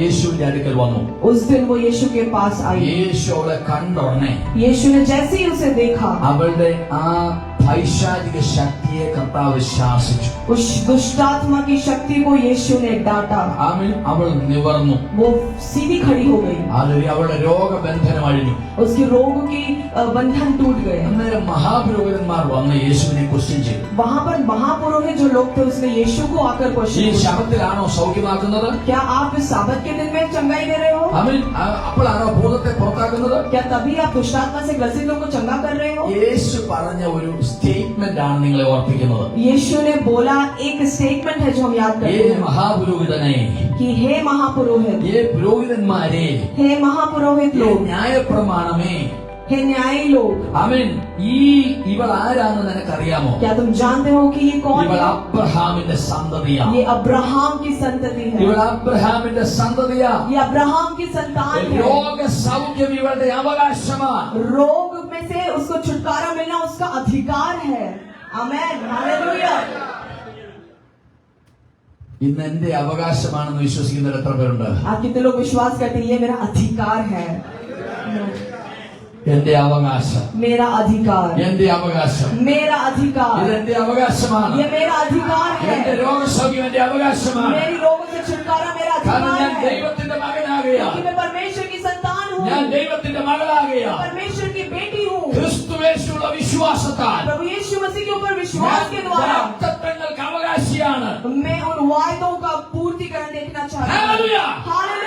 യേശുവിന്റെ അടുക്കൽ വന്നു. उस दिन वो यीशु के पास आई. യേശു അവളെ കണ്ട ഉടനെ यीशु ने जैसे ही उसे देखा, അവളുടെ ആ പൈശാചിക ശക്തിയെ കർത്താവ് ശാസിച്ചു. उस दुष्टात्मा की शक्ति को यीशु ने डांटा. ആമേൻ. അവൾ നിവർന്നു. वो सीधी खड़ी हो गई. അവളുടെ രോഗബന്ധനം അഴിഞ്ഞു. उसकी रोग की बंधन टूट गए. അന്നേരം മഹാപുരോഹിതന്മാർ വന്ന് യേശുവിനെ ക്വസ്റ്റ്യൻ ചെയ്തു. वहाँ पर महापुरोहित जो लोग थे, उसने यीशु को आकर ഈ क्वेश्चन किया, ശബത്തിലാണോ സൗഖ്യമാക്കുന്നത്? क्या आप इस साबत के दिन में चंगाई दे रहे हो? ആമേൻ. അപ്പോഴാണോ ഭൂതത്തെ പുറത്താക്കുന്നത്? क्या तभी आप दुष्टात्मा से ग्रसित लोग को चंगा कर रहे हो? യേശു പറഞ്ഞ ഒരു സ്റ്റേറ്റ്മെന്റ് ആണ് നിങ്ങളെ ഓർപ്പിക്കുന്നത്. यीशु ने बोला, एक स्टेटमेंट है जो हम याद ഏ करते हैं മഹാപുരോഹിതനെ, कि हे महापुरोहित, ഏ പുരോഹിതന്മാരെ, हे महापुरोहित ഏ लोग, ന്യായപ്രമാണമേ, हे न्यायी लोग, ആമേൻ. ഇവൾ ആരാന്ന് നിനക്കറിയാമോ? क्या तुम जानते हो कि ये कौन ഇവൾ है? അബ്രഹാമിന്റെ സന്തതിയാ. ये अब्राहम की संतति ഇവൾ है. അബ്രഹാമിന്റെ സന്തതിയാ. ये अब्राहम की संतान है. രോഗസൗഖ്യം ഇവളുടെ അവകാശമാണ്. रोग में से उसको छुटकारा मिलना उसका अधिकार है. आमेन. हालेलुया. ഇന്ന് എന്റെ അവകാശമാണെന്ന് വിശ്വസിക്കുന്നവർ എത്ര പേരുണ്ട്? आप कितने लोग विश्वास करते हैं ये मेरा अधिकार है? എന്റെ അവകാശം, मेरा अधिकार, എന്റെ അവകാശം, मेरा अधिकार, ഇതെന്റെ അവകാശമാണ്. ये मेरा अधिकार എന്റെ है. രോഗസൗഖ്യം എന്റെ അവകാശമാണ്. मेरी रोगों से छुटकारा मेरा കാരണം अधिकार ഞാൻ है. ദൈവത്തിന്റെ മകനാകുകയാ. क्योंकि मैं परमेश्वर की संतान हूँ, ഞാൻ ദൈവത്തിന്റെ മകളാകുകയാ. परमेश्वर की बेटी हूँ. ക്രിസ്തുവേശുള്ള വിശ്വാസത്താൽ प्रभु यीशु मसीह के ऊपर ഞാൻ विश्वास के द्वारा വാഗ്ദത്തങ്ങൾക്ക് അവകാശിയാണ്. मैं उन वायदों का पूर्तिकरण देखना चाहता हूँ. हालेलुया. हालेलुया.